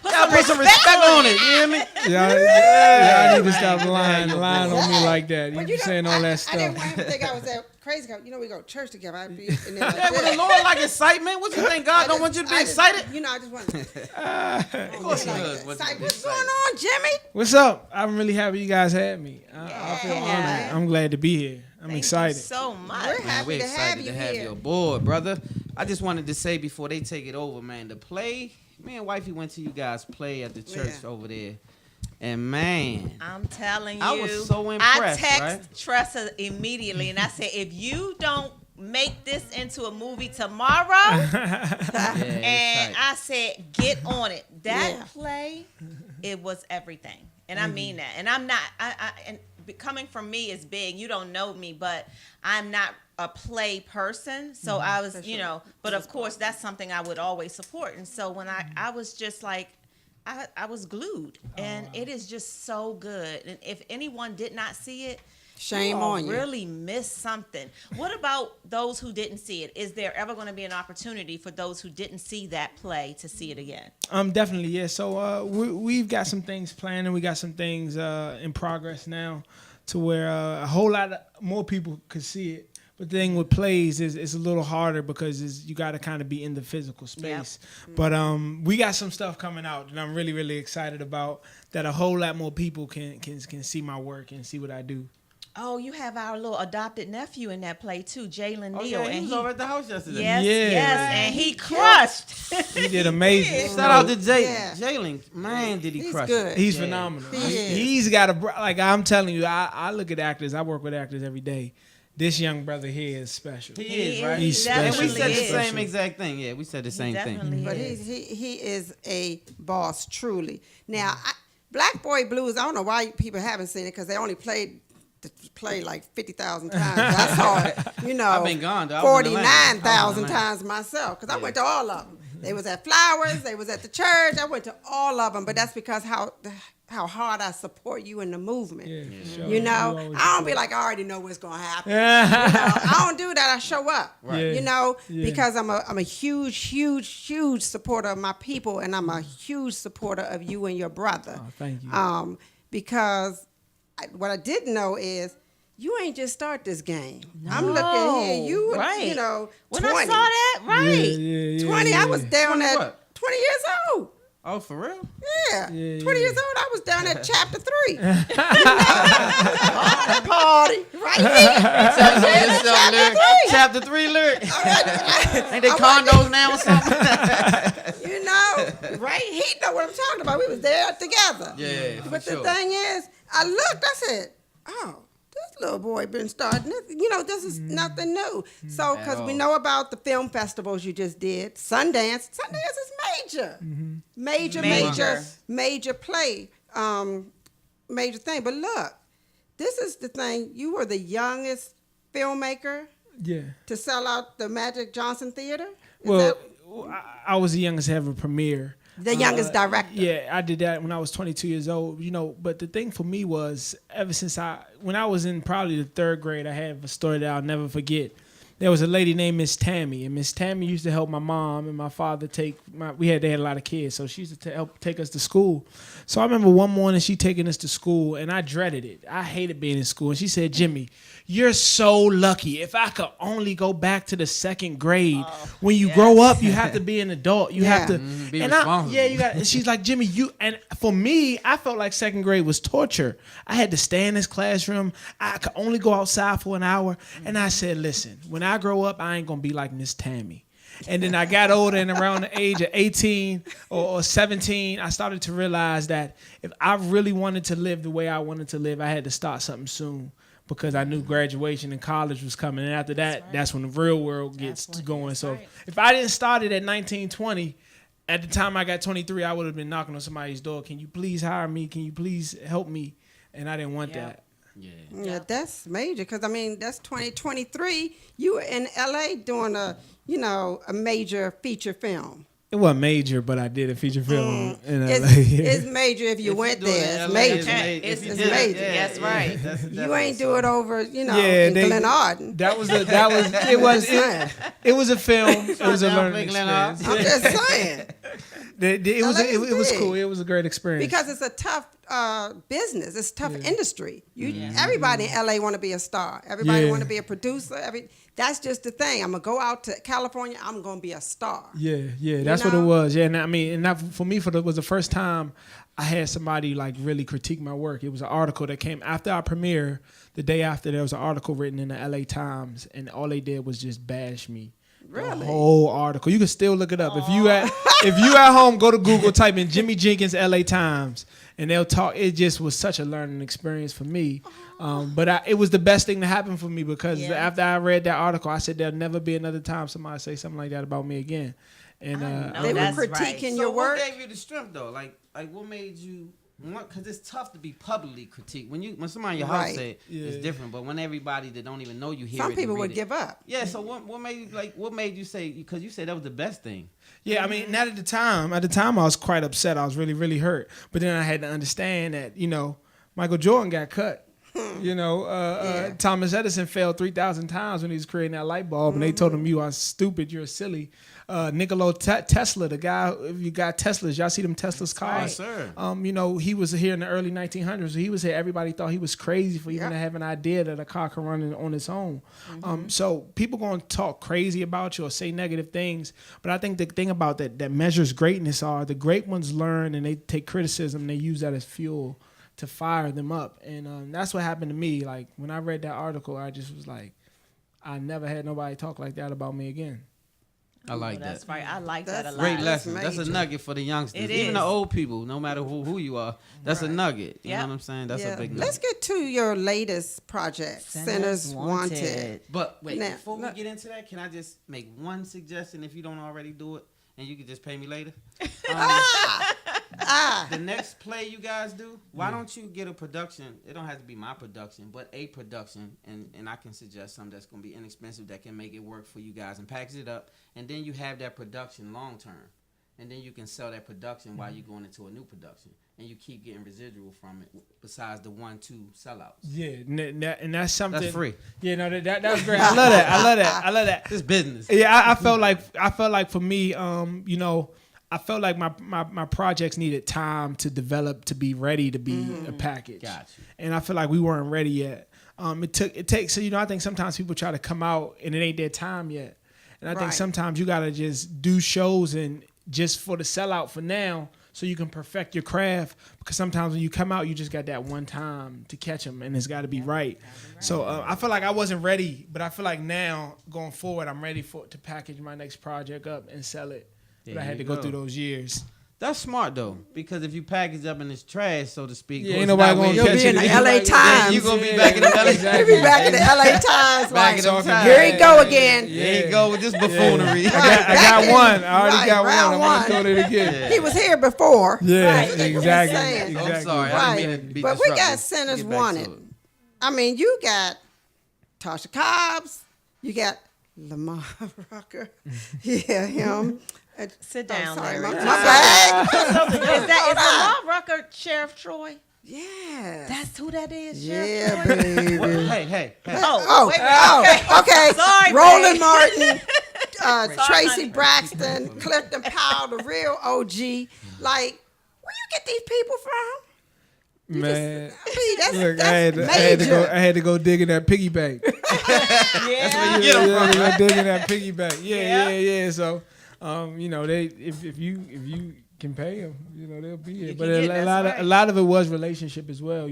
S2: You gotta put some respect on it. You hear me?
S10: Y'all need to stop lying on me like that.
S4: But
S10: You saying all that
S4: I
S10: stuff.
S4: didn't want him to think I was that crazy. You know, we go to church together. I'd be, and then like
S2: Yeah, but the
S4: this.
S2: Lord like excitement. What you think? God don't want you to be excited?
S4: You know, I just want to.
S2: Of course he does.
S4: What's going on, Jimmy?
S10: What's up? I'm really happy you guys had me. I feel honored. I'm glad to be here. I'm excited.
S3: So much.
S4: We're
S2: Man,
S4: happy
S2: we're
S4: to have
S2: excited
S4: you
S2: to have
S4: here.
S2: you aboard, brother. I just wanted to say before they take it over, man, the play, me and wifey went to you guys' play at the church over there. And man,
S3: I'm telling you,
S2: I was so impressed,
S3: I text
S2: right?
S3: Tressa immediately and I said, if you don't make this into a movie tomorrow,
S2: yeah,
S3: and
S2: it's tight.
S3: I said, get on it. That
S4: Yeah.
S3: play, it was everything. And I mean that. And I'm not, and coming from me is big. You don't know me, but I'm not a play person. So I was, you know, but of course that's something I would always support. And so when I was just like, I was glued, and it is just so good. And if anyone did not see it,
S4: Shame
S3: you all
S4: on you.
S3: really missed something. What about those who didn't see it? Is there ever going to be an opportunity for those who didn't see that play to see it again?
S10: Definitely, yeah. So we've got some things planned, and we got some things in progress now, to where a whole lot more people could see it. But the thing with plays is it's a little harder because you got to kind of be in the physical space.
S3: Yep.
S10: But we got some stuff coming out that I'm really, really excited about, that a whole lot more people can see my work and see what I do.
S3: Oh, you have our little adopted nephew in that play too, Jalen
S2: Oh,
S3: Neal.
S2: yeah, he was over at the house yesterday.
S3: Yes,
S10: Yeah.
S3: yes, and he crushed.
S10: He did amazing.
S2: Shout out to
S4: Yeah.
S2: Jalen. Man, did he
S4: He's
S2: crush
S4: good.
S2: it.
S10: He's
S2: Yeah.
S10: phenomenal.
S4: He is.
S10: He's got like I'm telling you, I look at actors. I work with actors every day. This young brother here is special.
S2: He
S3: He
S2: is, right?
S10: He's
S2: And we
S10: special.
S2: said the
S3: Definitely
S2: same
S10: is.
S2: exact thing. Yeah, we said the same thing.
S3: Definitely
S4: But
S3: is.
S4: he is a boss, truly. Now, Black Boy Blues, I don't know why people haven't seen it, because they only played the play like 50,000 times. I saw it, you know,
S2: I've been gone, though. I was in Atlanta.
S4: 49,000 times myself, because I went to all of them. They was at Flowers, they was at the church. I went to all of them, but that's because how hard I support you in the movement.
S10: Yeah, for sure.
S4: You know,
S10: always
S4: I don't be like, I already know what's gonna happen. You know, I don't do that. I show up.
S10: Right.
S4: You know,
S10: Yeah.
S4: because I'm a huge supporter of my people, and I'm a huge supporter of you and your brother.
S10: Oh, thank you.
S4: Because what I didn't know is you ain't just start this game. I'm looking here. You,
S3: right.
S4: you know,
S3: When
S4: 20.
S3: I saw that, right.
S10: Yeah,
S4: 20. I was down
S2: 20
S4: at
S2: what?
S4: 20 years old.
S2: Oh, for real?
S4: Yeah.
S10: Yeah,
S4: 20
S10: yeah.
S4: years old, I was down at chapter 3. Party. Right here.
S2: Chapter 3 lyric. Ain't they condos now or something?
S4: You know, right? He know what I'm talking about. We was there together.
S2: Yeah, for
S4: But
S2: sure.
S4: the thing is, I looked, I said, oh, this little boy been starting this. You know, this is nothing new. So,
S2: At
S4: because we
S2: all.
S4: know about the film festivals you just did, Sundance is major. Major
S3: Major.
S4: play, major thing. But look, this is the thing. You were the youngest filmmaker
S10: Yeah.
S4: to sell out the Magic Johnson Theater.
S10: Well, I was the youngest to have a premiere.
S4: The youngest director.
S10: Yeah, I did that when I was 22 years old. But the thing for me was ever since when I was in probably the 3rd grade, I have a story that I'll never forget. There was a lady named Miss Tammy, and Miss Tammy used to help my mom and my father they had a lot of kids, so she used to help take us to school. So I remember one morning she taking us to school, and I dreaded it. I hated being in school, and she said, "Jimmy, you're so lucky. If I could only go back to the 2nd grade. When you grow up, you have to be an adult. You have to
S2: be responsible."
S10: You got. And she's like, "Jimmy, and for me, I felt like 2nd grade was torture. I had to stay in this classroom. I could only go outside for an hour." And I said, "Listen, when I grow up, I ain't gonna be like Miss Tammy." And then I got older, and around the age of 18 or 17, I started to realize that if I really wanted to live the way I wanted to live, I had to start something soon, because I knew graduation and college was coming. And after that, that's when the real world gets going. So if I didn't start it at 19, 20, at the time I got 23, I would have been knocking on somebody's door. "Can you please hire me? Can you please help me?" And I didn't want that.
S4: Yeah, that's major, because I mean that's 2023. You were in LA doing a major feature film.
S10: It wasn't major, but I did a feature film in LA.
S4: It's major if you went there. It's major.
S3: It's
S4: It's major.
S3: That's right.
S4: You ain't do it over, in
S10: they-
S4: Glen Arden.
S10: It was a film. It was a learning experience.
S4: I'm just saying.
S10: It was
S4: big.
S10: cool. It was a great experience.
S4: Because it's a tough business. It's a tough industry. Everybody in LA want to be a star. Everybody want to be a producer. That's just the thing. I'm gonna go out to California. I'm gonna be a star.
S10: Yeah, that's what it was. Yeah, and I mean, and that, for me, was the first time I had somebody like really critique my work. It was an article that came after our premiere. The day after, there was an article written in the LA Times, and all they did was just bash me.
S4: Really?
S10: The whole article. You can still look it up. If you at home, go to Google, type in Jimmy Jenkins LA Times, and they'll talk. It just was such a learning experience for me. But it was the best thing to happen for me, because after I read that article, I said there'll never be another time somebody say something like that about me again. And
S4: they were critiquing your work.
S2: What gave you the strength though? Like what made you? Because it's tough to be publicly critiqued. When somebody in your house say it, it's different. But when everybody that don't even know you hear
S4: Some
S2: it,
S4: people would give up.
S2: Yeah. So what made you say? Because you said that was the best thing.
S10: Yeah, I mean, not at the time. At the time, I was quite upset. I was really, really hurt. But then I had to understand that Michael Jordan got cut. Thomas Edison failed 3,000 times when he was creating that light bulb, and they told him, "You are stupid. You're silly." Nikola Tesla, the guy, if you got Teslas, y'all see them Teslas cars?
S2: Right,
S10: sir. He was here in the early 1900s. He was here. Everybody thought he was crazy for even to have an idea that a car can run on its own. So people going to talk crazy about you or say negative things. But I think the thing about that measures greatness are the great ones learn, and they take criticism and they use that as fuel to fire them up. And that's what happened to me. Like when I read that article, I just was like, I never had nobody talk like that about me again.
S2: I like that.
S3: That's right. I like that a lot.
S2: Great lesson. That's a nugget for the youngsters.
S3: It
S2: Even
S3: is.
S2: the old people, no matter who you are, that's a nugget. You know what I'm saying? That's a big nugget.
S4: Let's get to your latest project, Sinners Wanted.
S2: But wait,
S4: Now,
S2: before we get into that, can I just make one suggestion if you don't already do it, and you can just pay me later? The next play you guys do, why don't you get a production? It don't have to be my production, but a production, and I can suggest something that's going to be inexpensive that can make it work for you guys, and package it up, and then you have that production long term, and then you can sell that production while you're going into a new production, and you keep getting residual from it besides the 1-2 sellouts.
S10: Yeah, and that's something
S2: That's free.
S10: Yeah, no, that's great. I love that.
S2: It's business.
S10: Yeah, I felt like for me, I felt like my projects needed time to develop to be ready to be a package.
S2: Gotcha.
S10: And I feel like we weren't ready yet. It takes so I think sometimes people try to come out and it ain't their time yet. And I think sometimes you gotta just do shows and just for the sellout for now, so you can perfect your craft. Because sometimes when you come out, you just got that one time to catch them, and it's got to be right. So I feel like I wasn't ready, but I feel like now going forward, I'm ready to package my next project up and sell it. But I had to go through those years.
S2: That's smart though, because if you package up and it's trash, so to speak,
S10: ain't nobody gonna
S4: You'll be in the LA Times.
S2: You're gonna be back in the LA Times.
S4: You'll be back in the LA Times.
S2: Back in the Times.
S4: Here he go again.
S2: Here you go with this buffoonery.
S10: I got one. I already got
S4: round
S10: one. I'm
S4: one.
S10: gonna throw it again.
S4: He was here before.
S10: Yeah,
S4: Right.
S10: exactly.
S4: saying.
S2: I'm sorry, I didn't mean to be
S4: But we got
S2: disruptive.
S4: Sinners
S2: Get back to
S4: Wanted.
S2: it.
S4: I mean, you got Tasha Cobbs, you got Lamar Rucker, yeah, him.
S3: Sit down,
S4: sorry,
S3: Larry.
S4: my bag.
S3: Is Lamar Rucker Sheriff Troy?
S4: Yeah.
S3: That's who that is,
S4: Yeah,
S3: Sheriff Troy?
S4: baby.
S2: Hey.
S3: Okay. Sorry,
S4: Roland
S3: babe.
S4: Martin, Tracy
S3: honey.
S4: Braxton, Clifton Powell, the real OG. Like, where you get these people from?
S10: Man,
S4: Look,
S10: I had to go dig in that piggy bank.
S3: Yeah.
S10: Go dig in that piggy bank. Yeah. So, if you can pay them, they'll be here. But a lot of it was relationship as well.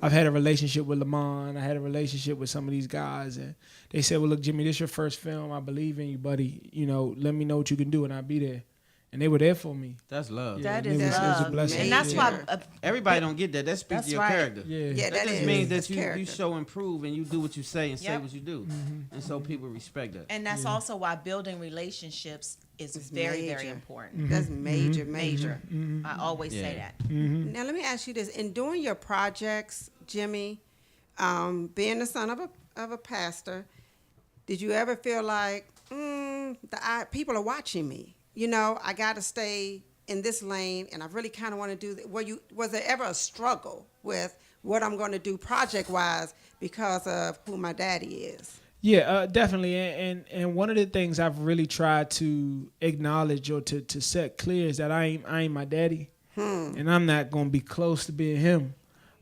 S10: I've had a relationship with Lamont. I had a relationship with some of these guys, and they said, "Well, look, Jimmy, this is your first film. I believe in you, buddy. Let me know what you can do, and I'll be there." And they were there for me.
S2: That's love.
S3: That
S10: it
S3: is
S10: was
S3: love.
S10: a blessing.
S3: And that's why
S2: Everybody don't get that. That speaks
S3: That's
S2: to your
S3: right.
S2: character.
S10: Yeah.
S4: that
S2: just
S4: is.
S2: means that
S4: That's
S2: you
S4: character.
S2: show and prove and you do what you say and say
S3: Yep.
S2: what you do. And so people respect that.
S3: And that's also why building relationships is very, very
S4: major.
S3: important.
S4: That's major.
S3: I always say that.
S4: Now, let me ask you this. In doing your projects, Jimmy, being the son of a pastor, did you ever feel like, people are watching me? I got to stay in this lane, and I really kind of want to do that. Was there ever a struggle with what I'm going to do project-wise because of who my daddy is?
S10: Yeah, definitely. And one of the things I've really tried to acknowledge or to set clear is that I ain't my daddy, and I'm not going to be close to being him.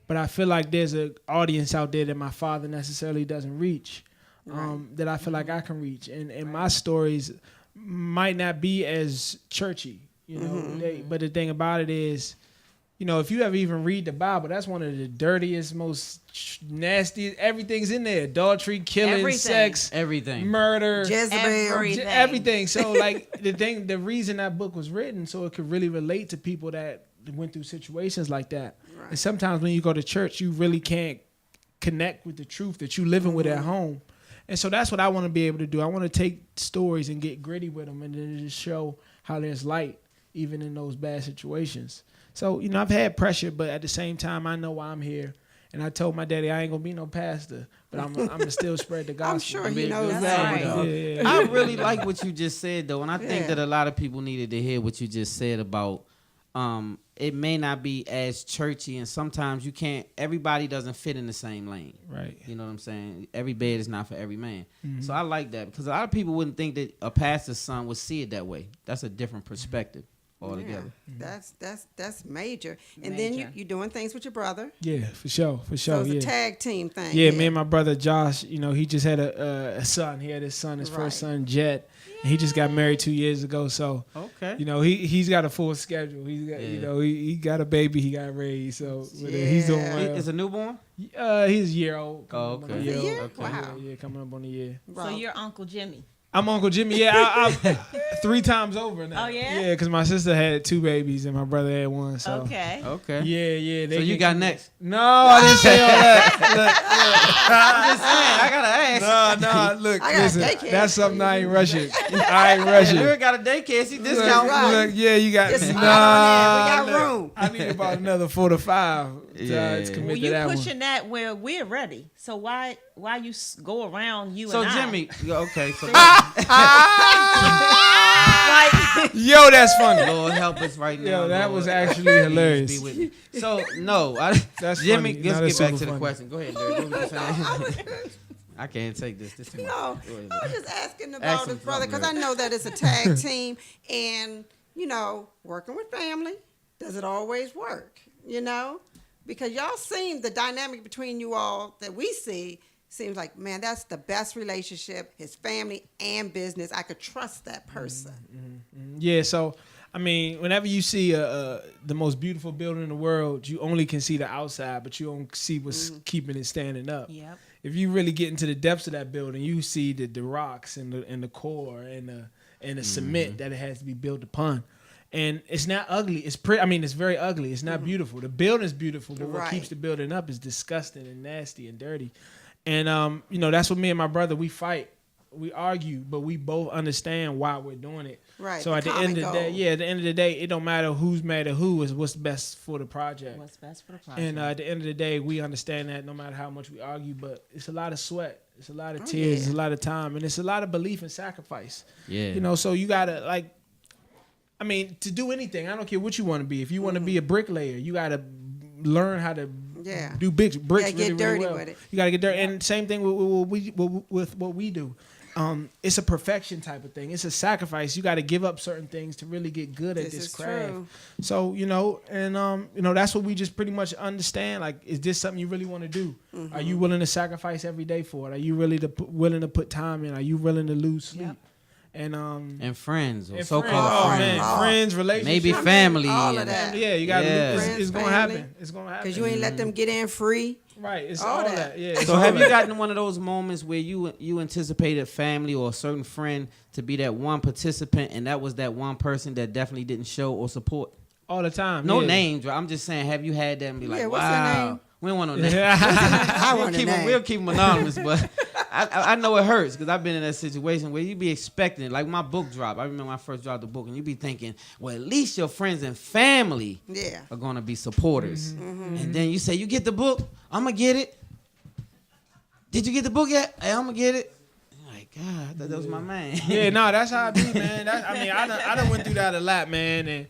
S10: But I feel like there's an audience out there that my father necessarily doesn't reach, that I feel like I can reach. And my stories might not be as churchy, but the thing about it is, if you ever even read the Bible, that's one of the dirtiest, most nastiest, everything's in there. Adultery, killing, sex,
S2: everything,
S10: murder,
S4: Jezebel,
S10: everything. So like the reason that book was written, so it could really relate to people that went through situations like that. Right. And sometimes when you go to church, you really can't connect with the truth that you living with at home. And so that's what I want to be able to do. I want to take stories and get gritty with them and then just show how there's light even in those bad situations. So, I've had pressure, but at the same time, I know why I'm here. And I told my daddy I ain't going to be no pastor, but I'm going to still spread the gospel.
S4: I'm sure he knows that.
S10: Yeah.
S2: I really like what you just said, though. And I think that a lot of people needed to hear what you just said about it may not be as churchy, and sometimes everybody doesn't fit in the same lane.
S10: Right.
S2: You know what I'm saying? Every bed is not for every man. So I like that because a lot of people wouldn't think that a pastor's son would see it that way. That's a different perspective altogether.
S4: Yeah, that's major. And then you're doing things with your brother.
S10: Yeah, for sure.
S4: So it's a tag team thing.
S10: Yeah, me and my brother Josh, he just had a son. He had his first son, Jet. And he just got married 2 years ago. So, he's got a full schedule. He's got, he got a baby he got raised. So he's doing well.
S2: Is a newborn?
S10: He's a year old.
S2: Oh, okay.
S4: Is he a year?
S2: Okay.
S4: Wow.
S10: Yeah, coming up on a year.
S3: So you're Uncle Jimmy.
S10: I'm Uncle Jimmy. Yeah, I'm 3 times over now.
S3: Oh, yeah?
S10: Yeah, because my sister had 2 babies and my brother had 1. So.
S3: Okay.
S10: Yeah.
S2: So you got next?
S10: No, I didn't say all that.
S2: I'm just saying. I gotta ask.
S10: No. Look,
S4: I got
S10: listen.
S4: daycare.
S10: That's something I ain't rushing. I ain't rushing.
S2: Lyric got a daycare. See discount.
S10: Look, yeah, you got.
S4: Just
S10: Nah,
S4: we got room.
S10: I need about another 4 to 5 to commit
S3: Well,
S10: to
S3: you
S10: that
S3: pushing that where we're ready. So why you go around you
S2: So
S3: and I?
S2: Jimmy, okay. So
S10: Yo, that's funny.
S2: Lord help us right now.
S10: Yo, that
S2: Lord.
S10: was actually hilarious.
S2: Be with me. So no,
S10: That's
S2: Jimmy.
S10: funny.
S2: Let's
S10: No,
S2: get
S10: that's
S2: back
S10: super
S2: to the
S10: funny.
S2: question. Go ahead, Derek. What were you saying? I can't take this. This too much.
S4: No,
S2: Go ahead,
S4: I was
S2: Derek.
S4: just asking
S2: Ask
S4: about
S2: him
S4: his brother because I
S2: something,
S4: know that it's a tag team, and working with family, does it always work? Because y'all seem the dynamic between you all that we see seems like, man, that's the best relationship. His family and business, I could trust that person.
S10: Yeah, so I mean, whenever you see the most beautiful building in the world, you only can see the outside, but you don't see what's keeping it standing up.
S3: Yep.
S10: If you really get into the depths of that building, you see the rocks and the core and the cement that it has to be built upon. And it's not ugly. It's pretty. I mean, it's very ugly. It's not beautiful. The building's beautiful, but what keeps the building up is disgusting and nasty and dirty. And that's what me and my brother, we fight we argue, but we both understand why we're doing it.
S4: Right,
S10: So
S4: the
S10: at the end of
S4: common
S10: the day,
S4: goal.
S10: at the end of the day, it don't matter who's mad at who. Is what's best for the project.
S3: What's best for the project?
S10: And at the end of the day, we understand that no matter how much we argue, but it's a lot of sweat, it's a lot of tears, it's a lot of time, and it's a lot of belief and sacrifice.
S2: Yeah.
S10: You know, so you gotta to do anything. I don't care what you want to be. If you want to be a bricklayer, you gotta learn how to do bricks
S4: Yeah,
S10: really,
S4: get dirty
S10: really well.
S4: with it.
S10: You gotta get dirty, and same thing with what we do. It's a perfection type of thing. It's a sacrifice. You got to give up certain things to really get good at
S4: This
S10: this
S4: is
S10: craft.
S4: true.
S10: So that's what we just pretty much understand. Like, is this something you really want to do? Are you willing to sacrifice every day for it? Are you really willing to put time in? Are you willing to lose sleep?
S3: Yep.
S2: And friends or
S10: And
S2: so-called friends.
S10: friends, relationships,
S2: Maybe family.
S4: all of
S2: and-
S4: that.
S10: Yeah, you got to.
S2: Yeah.
S10: It's gonna
S4: Family.
S10: happen. It's gonna happen.
S4: Because you ain't let them get in free.
S10: Right. It's
S4: all
S10: all
S4: that.
S10: that. Yeah.
S2: So have you gotten one of those moments where you anticipated family or a certain friend to be that one participant, and that was that one person that definitely didn't show or support?
S10: all the time?
S2: No
S10: yeah.
S2: names. I'm just saying, have you had that and be like,
S4: Yeah, what's her
S2: wow?
S4: name?
S2: We don't want no names.
S4: I want a name.
S2: We'll keep them anonymous, but I know it hurts because I've been in that situation where you be expecting, like my book drop. I remember when I first dropped the book, and you be thinking, well, at least your friends and family are gonna be supporters. And then you say, you get the book, I'm gonna get it. Did you get the book yet? Hey, I'm gonna get it. I'm like, God, I thought that was my man.
S10: Yeah, no, that's how I be, man. I done went through that a lot, man,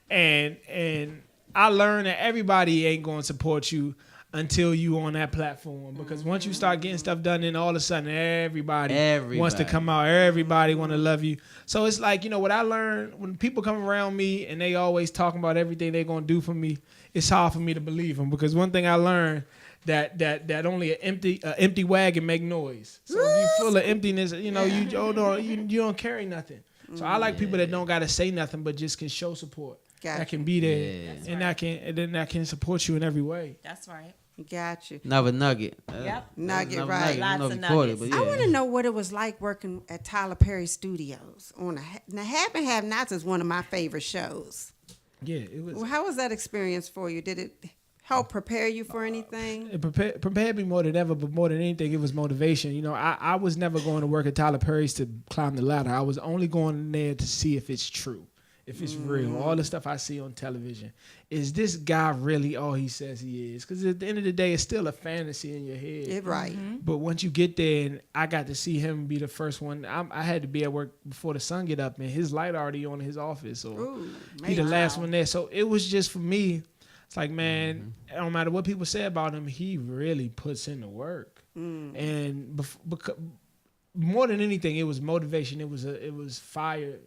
S10: and I learned that everybody ain't gonna support you until you on that platform, because once you start getting stuff done, then all of a sudden everybody wants to come out. Everybody want to love you. So it's like, what I learned when people come around me and they always talking about everything they gonna do for me, it's hard for me to believe them, because one thing I learned that only an empty wagon make noise. So if you full of emptiness, you don't carry nothing. So I like people that don't gotta say nothing but just can show support.
S4: Gotcha.
S10: That can be there, and that can support you in every way.
S3: That's right.
S4: Got you.
S2: Another nugget.
S4: Nugget,
S2: Another
S4: right.
S2: nugget. I don't know
S3: Lots
S2: if
S3: of
S2: you caught it,
S3: nuggets.
S2: but yeah.
S4: I want to know what it was like working at Tyler Perry Studios. Now, Have and Have Nots is one of my favorite shows.
S10: Yeah, it was.
S4: Well, how was that experience for you? Did it help prepare you for anything?
S10: It prepared me more than ever, but more than anything, it was motivation. I was never going to work at Tyler Perry's to climb the ladder. I was only going there to see if it's true, if it's real. All the stuff I see on television. Is this guy really all he says he is? Because at the end of the day, it's still a fantasy in your head.
S4: Yeah, right.
S10: But once you get there, and I got to see him be the first one. I had to be at work before the sun get up, and his light already on in his office, or
S4: Ooh,
S10: he the
S4: man.
S10: last one there. So it was just for me. It's like, man, no matter what people say about him, he really puts in the work. And because more than anything, it was motivation. It was fire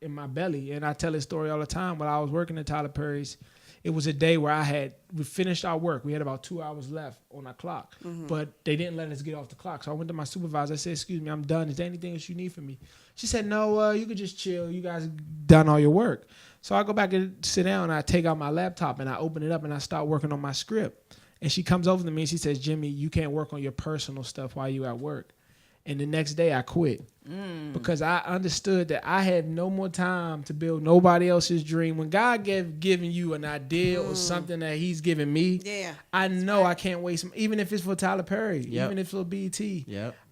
S10: in my belly. And I tell this story all the time. When I was working at Tyler Perry's, it was a day where we finished our work. We had about 2 hours left on our clock, but they didn't let us get off the clock. So I went to my supervisor. I said, excuse me, I'm done. Is there anything else you need from me? She said, no, you could just chill. You guys done all your work. So I go back and sit down, and I take out my laptop, and I open it up, and I start working on my script. And she comes over to me, and she says, Jimmy, you can't work on your personal stuff while you at work. And the next day I quit because I understood that I had no more time to build nobody else's dream. When God given you an idea or something that he's given me, I know I can't waste him, even if it's for Tyler Perry, even if it's for BT.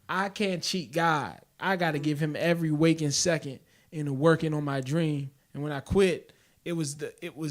S10: I can't cheat God. I got to give him every waking second into working on my dream. And when I quit, it was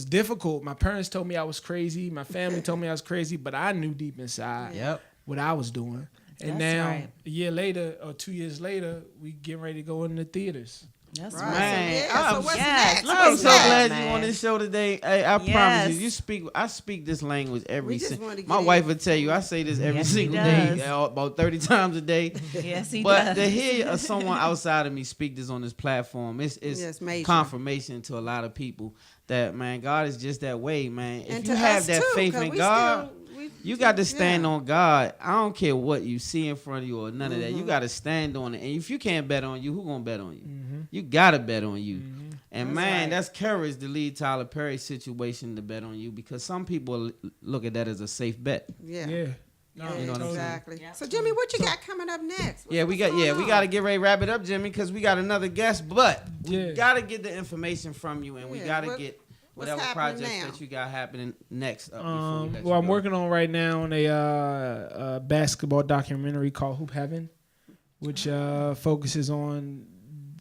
S10: difficult. My parents told me I was crazy. My family told me I was crazy, but I knew deep inside what I was doing. And
S3: That's
S10: now,
S3: right.
S10: a year later or 2 years later, we getting ready to go in the theaters.
S3: That's
S4: Right.
S3: right.
S2: Man,
S4: So what's
S3: yes.
S4: next?
S3: Look
S2: I'm
S4: What's
S2: so
S4: next?
S2: glad
S3: man.
S2: you on this show today. Hey, I
S3: Yes.
S2: promise you, I speak this language every
S4: We just
S2: single.
S4: wanna get
S2: My
S4: in.
S2: wife would tell you I say this every
S3: Yes, he
S2: single day,
S3: does.
S2: about 30 times a day.
S3: Yes, he
S2: But
S3: does.
S2: to hear someone outside of me speak this on this platform, it's
S4: Yes, major.
S2: confirmation to a lot of people that, man, God is just that way, man. If
S4: And
S2: you
S4: to
S2: have
S4: us
S2: that
S4: too,
S2: faith
S4: 'cause
S2: in
S4: we
S2: God,
S4: we-
S2: you got to stand
S4: yeah.
S2: on God. I don't care what you see in front of you or none of that. You got to stand on it. And if you can't bet on you, who gonna bet on you? You gotta bet on you. And man, that's courage to lead Tyler Perry's situation to bet on you, because some people look at that as a safe bet.
S4: Yeah.
S10: Yeah.
S4: Yeah,
S2: You know what I'm saying?
S4: exactly.
S3: Yeah.
S4: So Jimmy, what you got coming up next?
S2: Yeah, we got we gotta get ready to wrap it up, Jimmy, because we got another guest. But we gotta get the information from you, and we
S4: Yeah,
S2: gotta
S4: what-
S2: get
S4: what's
S2: whatever
S4: happening
S2: projects
S4: now?
S2: that you got happening next. Before we let you
S10: Well, I'm
S2: go.
S10: working on right now on a basketball documentary called Hoop Heaven, which focuses on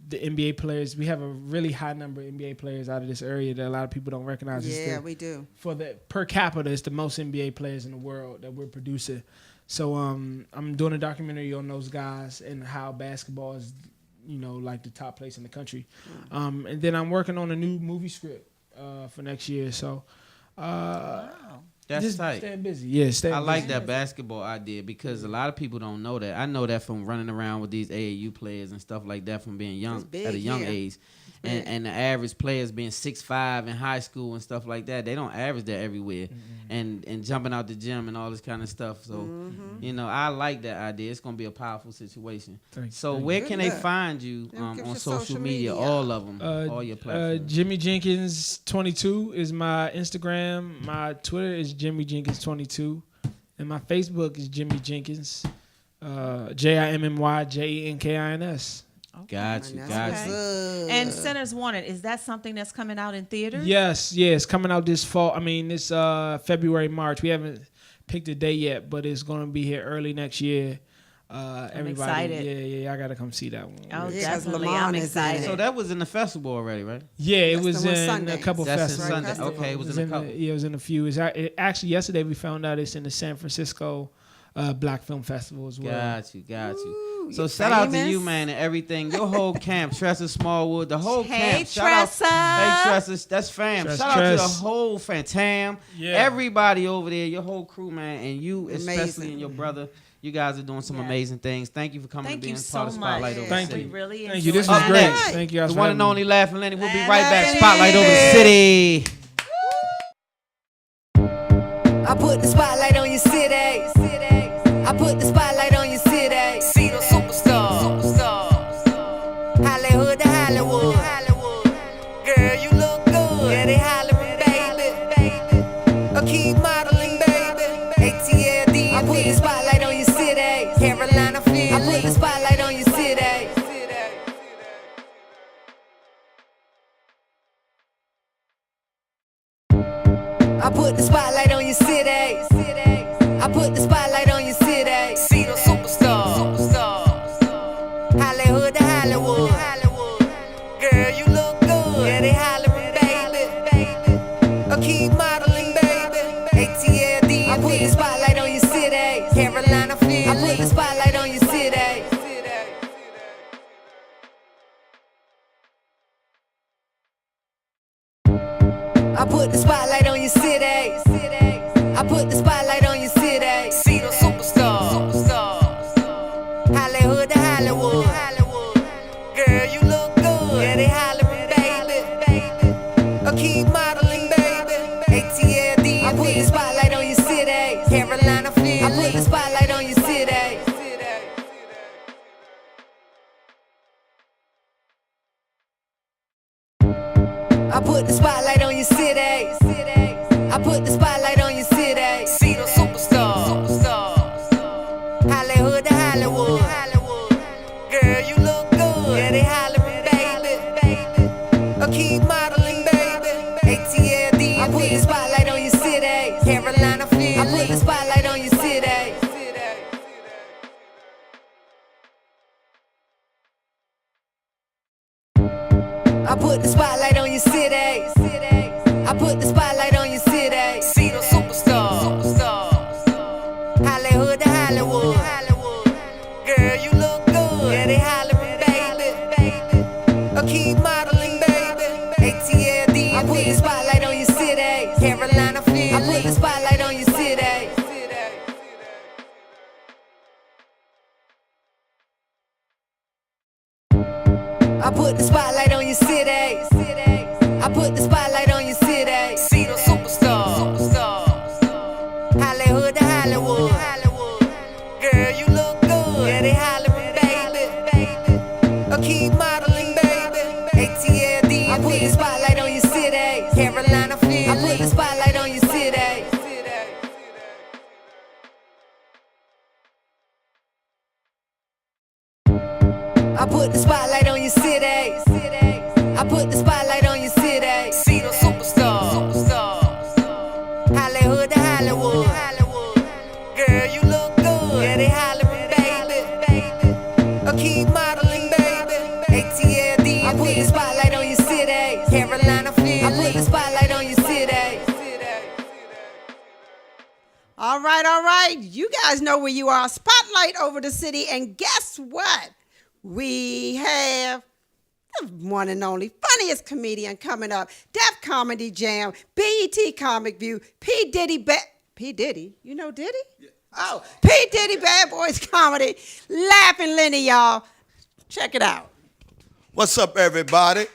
S10: the NBA players. We have a really high number of NBA players out of this area that a lot of people don't recognize.
S4: Yeah, we do.
S10: For the per capita, it's the most NBA players in the world that we're producing. So I'm doing a documentary on those guys and how basketball is, like the top place in the country. And then I'm working on a new movie script for next year. So
S2: That's
S10: just
S2: tight.
S10: staying busy. Yeah,
S2: I like that basketball idea because a lot of people don't know that. I know that from running around with these AAU players and stuff like that from being young
S4: big
S2: at a young
S4: here.
S2: age. And the average players being 6'5" in high school and stuff like that, they don't average that everywhere. And jumping out the gym and all this kind of stuff. So, I like that idea. It's going to be a powerful situation. So where can they find you on social media? All of them, all your platforms.
S10: Jimmy Jenkins 22 is my Instagram. My Twitter is Jimmy Jenkins 22. And my Facebook is Jimmy Jenkins. JimmyJenkins.
S2: Got you.
S3: And Centers Wanted, is that something that's coming out in theaters?
S10: Yes, it's coming out this fall. I mean, this February, March. We haven't picked a date yet, but it's going to be here early next year.
S3: I'm excited.
S10: Yeah, I got to come see that one.
S3: Oh,
S4: Yeah,
S3: definitely.
S4: Lamont
S3: I'm
S4: is in
S3: excited.
S4: it.
S2: So that was in the festival already, right?
S10: Yeah, it
S4: That's
S10: was
S4: the one
S10: in
S4: Sunday.
S10: a couple
S2: That's in
S10: festivals.
S2: Sunday. Okay, it was in a couple.
S10: Yeah, it was in a few. Actually, yesterday we found out it's in the San Francisco Black Film Festival as well.
S2: Got you.
S4: Ooh,
S2: So
S4: you
S2: shout out to
S4: famous?
S2: you, man, and everything. Your whole camp, Tressa Smallwood, the whole
S3: Hey,
S2: camp. Shout out-
S3: Tressa.
S2: Hey, Tressa, that's fam.
S10: Tress,
S2: Shout out to the
S10: Tress.
S2: whole fam, Tam,
S10: Yeah.
S2: everybody over there, your whole crew, man, and you especially
S4: Amazing.
S2: and your brother. You guys are doing some
S3: Yeah.
S2: amazing things. Thank you for coming
S3: Thank
S2: and being
S3: you
S2: part of
S3: so
S2: Spotlight
S3: much.
S2: over
S10: Thank
S2: the
S10: you.
S2: city.
S3: We really
S10: Thank you. This
S3: enjoyed
S10: was
S2: Up
S10: great.
S2: next,
S10: Thank you guys
S2: the
S10: for
S2: one
S10: having
S2: and
S10: me.
S2: only Laughing Lenny. We'll be
S3: Laughing
S2: right back.
S3: Lenny.
S2: Spotlight over the city.
S1: I put the spotlight on your city. I put the spotlight on your city. See the superstars. Hollywood to Hollywood. Girl, you look good. Yeah, they hollering, baby. Keep modeling, baby. ATLD. I put the spotlight on your city. Carolina, Philly. I put the spotlight on your city. I put the spotlight on your city. I put the spotlight on your city. See the superstars. Hollywood to Hollywood. Girl, you look good. Yeah, they hollering, baby. Keep modeling, baby. ATLD. I put the spotlight on your city. Carolina, Philly. I put the spotlight on your city. I put the spotlight on your city. I put the spotlight on your city. See the superstars. Hollywood to Hollywood. Girl, you look good. Yeah, they hollering, baby. Keep modeling, baby. ATLD. I put the spotlight on your city. Carolina, Philly. I put the spotlight on your city. I put the spotlight on your city. I put the spotlight on your city. See the superstars. Hollywood to Hollywood. Girl, you look good. Yeah, they hollering, baby. Keep modeling, baby. ATLD. I put the spotlight on your city. Carolina, Philly. I put the spotlight on your city. I put the spotlight on your city. I put the spotlight on your city. See the superstars. Hollywood to Hollywood. Girl, you look good. Yeah, they hollering, baby. Keep modeling, baby. ATLD. I put the spotlight on your city. Carolina, Philly. I put the spotlight on your city. I put the spotlight on your city. I put the spotlight on your city. See the superstars. Hollywood to Hollywood. Girl, you look good. Yeah, they hollering, baby. Keep modeling, baby. ATLD. I put the spotlight on your city. Carolina, Philly. I put the spotlight on your city. I put the spotlight on your city. I put the spotlight on your city. See the superstars. Hollywood to Hollywood. Girl, you look good. Yeah, they hollering, baby. I'ma keep modeling, baby. ATLD, I put the spotlight on your city. Carolina, Philly, I put the spotlight on your city.
S4: All right. You guys know where you are. Spotlight over the city. And guess what? We have the one and only funniest comedian coming up. Def Comedy Jam, BET Comic View, P. Diddy. You know Diddy? Yeah. Oh, P. Diddy Bad Boys Comedy. Laughing Lenny, y'all. Check it out.
S11: What's up, everybody?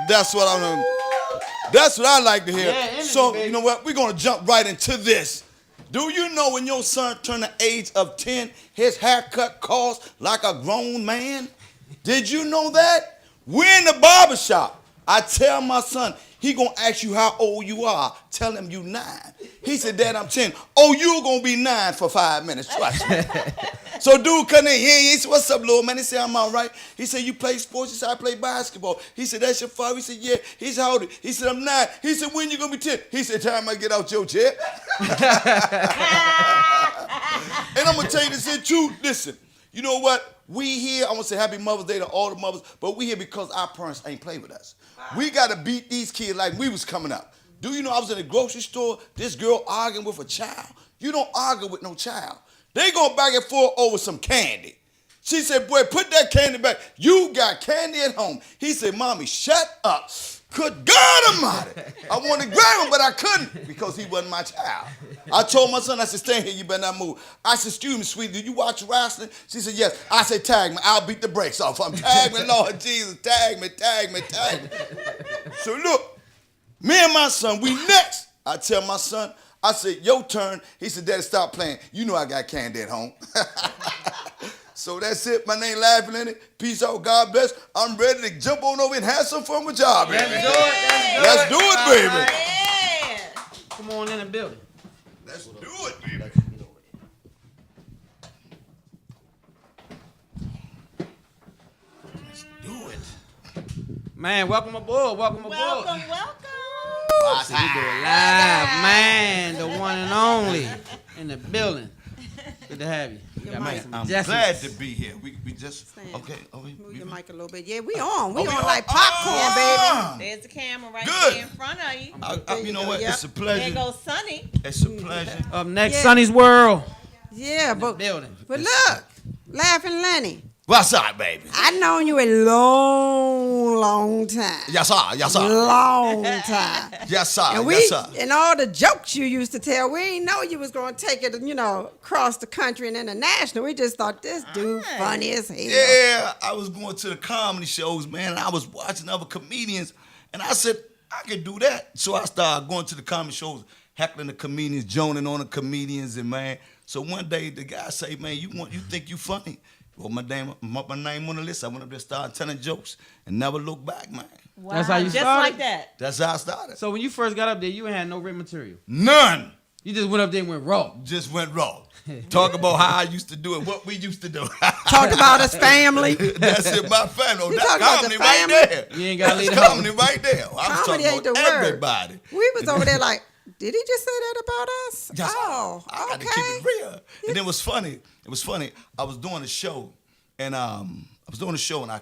S11: That's what I like to hear.
S2: Yeah,
S11: so,
S2: baby.
S11: you know what? We're going to jump right into this. Do you know when your son turned the age of 10, his haircut costs like a grown man? Did you know that? We're in the barbershop. I tell my son, he going to ask you how old you are. Tell him you 9. He said, Dad, I'm 10. Oh, you're going to be 9 for 5 minutes. Trust me. So dude come in here. He said, what's up, little man? He said, I'm all right. He said, you play sports? He said, I play basketball. He said, that's your father? He said, yeah. He said, how old are you? He said, I'm 9. He said, when you going to be 10? He said, time I get out your chair. And I'm going to tell you this here too. Listen, you know what? We here, I want to say happy Mother's Day to all the mothers, but we here because our parents ain't play with us. We got to beat these kids like we was coming up. Do you know I was in the grocery store, this girl arguing with a child? You don't argue with no child. They go back and forth over some candy. She said, boy, put that candy back. You got candy at home. He said, Mommy, shut up. Good God Almighty. I wanted to grab him, but I couldn't because he wasn't my child. I told my son, I said, stay here, you better not move. I said, excuse me, sweetie, do you watch wrestling? She said, yes. I said, tag me. I'll beat the brakes off. I'm tag me, Lord Jesus. Tag me. So look, me and my son, we next. I tell my son, I said, your turn. He said, Daddy, stop playing. You know I got candy at home. So that's it. My name Laughing in it. Peace out. God bless. I'm ready to jump on over and have some fun with y'all, baby. Let's do it, baby.
S3: Yeah.
S2: Come on in the building.
S11: Let's do it, baby. Let's do it.
S2: Man, welcome aboard. Welcome.
S3: Welcome.
S2: We do it live, man. The one and only in the building. Good to have you. You got
S11: Man,
S2: some
S11: I'm
S2: Jessies.
S11: glad to be here. We just
S4: Stand.
S11: okay.
S4: Move your mic a little bit. Yeah, we on. We
S11: we
S4: on
S11: on?
S4: like popcorn, baby.
S3: There's the camera right
S11: Good.
S3: there in front of you.
S11: You know what?
S4: Yep.
S11: It's a
S3: There
S11: pleasure.
S3: goes Sonny.
S11: It's a pleasure.
S2: Up next,
S4: Yeah.
S2: Sonny's World.
S4: Yeah, but
S2: Building.
S4: look, Laughing Lenny.
S11: What's up, baby?
S4: I known you a long time.
S11: Yes, sir. Yes, sir.
S4: Long time.
S11: Yes, sir.
S4: And
S11: Yes, sir.
S4: and all the jokes you used to tell, we didn't know you was gonna take it, across the country and international. We just thought this dude funny as hell.
S11: Yeah, I was going to the comedy shows, man, and I was watching other comedians, and I said, I could do that. So I started going to the comedy shows, heckling the comedians, joning on the comedians, and man, so one day the guy say, man, you think you funny? Well, my name on the list. I went up there, started telling jokes, and never looked back, man.
S3: Wow.
S2: That's how you
S3: Just
S2: started?
S3: like that.
S11: That's how I started.
S2: So when you first got up there, you ain't had no written material.
S11: None.
S2: You just went up there and went raw.
S11: Just went raw. Talk about how I used to do it, what we used to do.
S4: Talk about his family.
S11: That's it, my family.
S4: You
S11: That's
S4: talking about
S11: comedy
S4: the
S11: right
S4: family?
S11: there.
S2: You ain't gotta leave
S11: That's
S2: the
S11: comedy right there. I was
S4: Comedy
S11: talking
S4: ain't the
S11: about
S4: word.
S11: everybody.
S4: We was over there like, did he just say that about us?
S11: Yes,
S4: Oh,
S11: I got to keep it real. And it was funny. I was doing a show, and I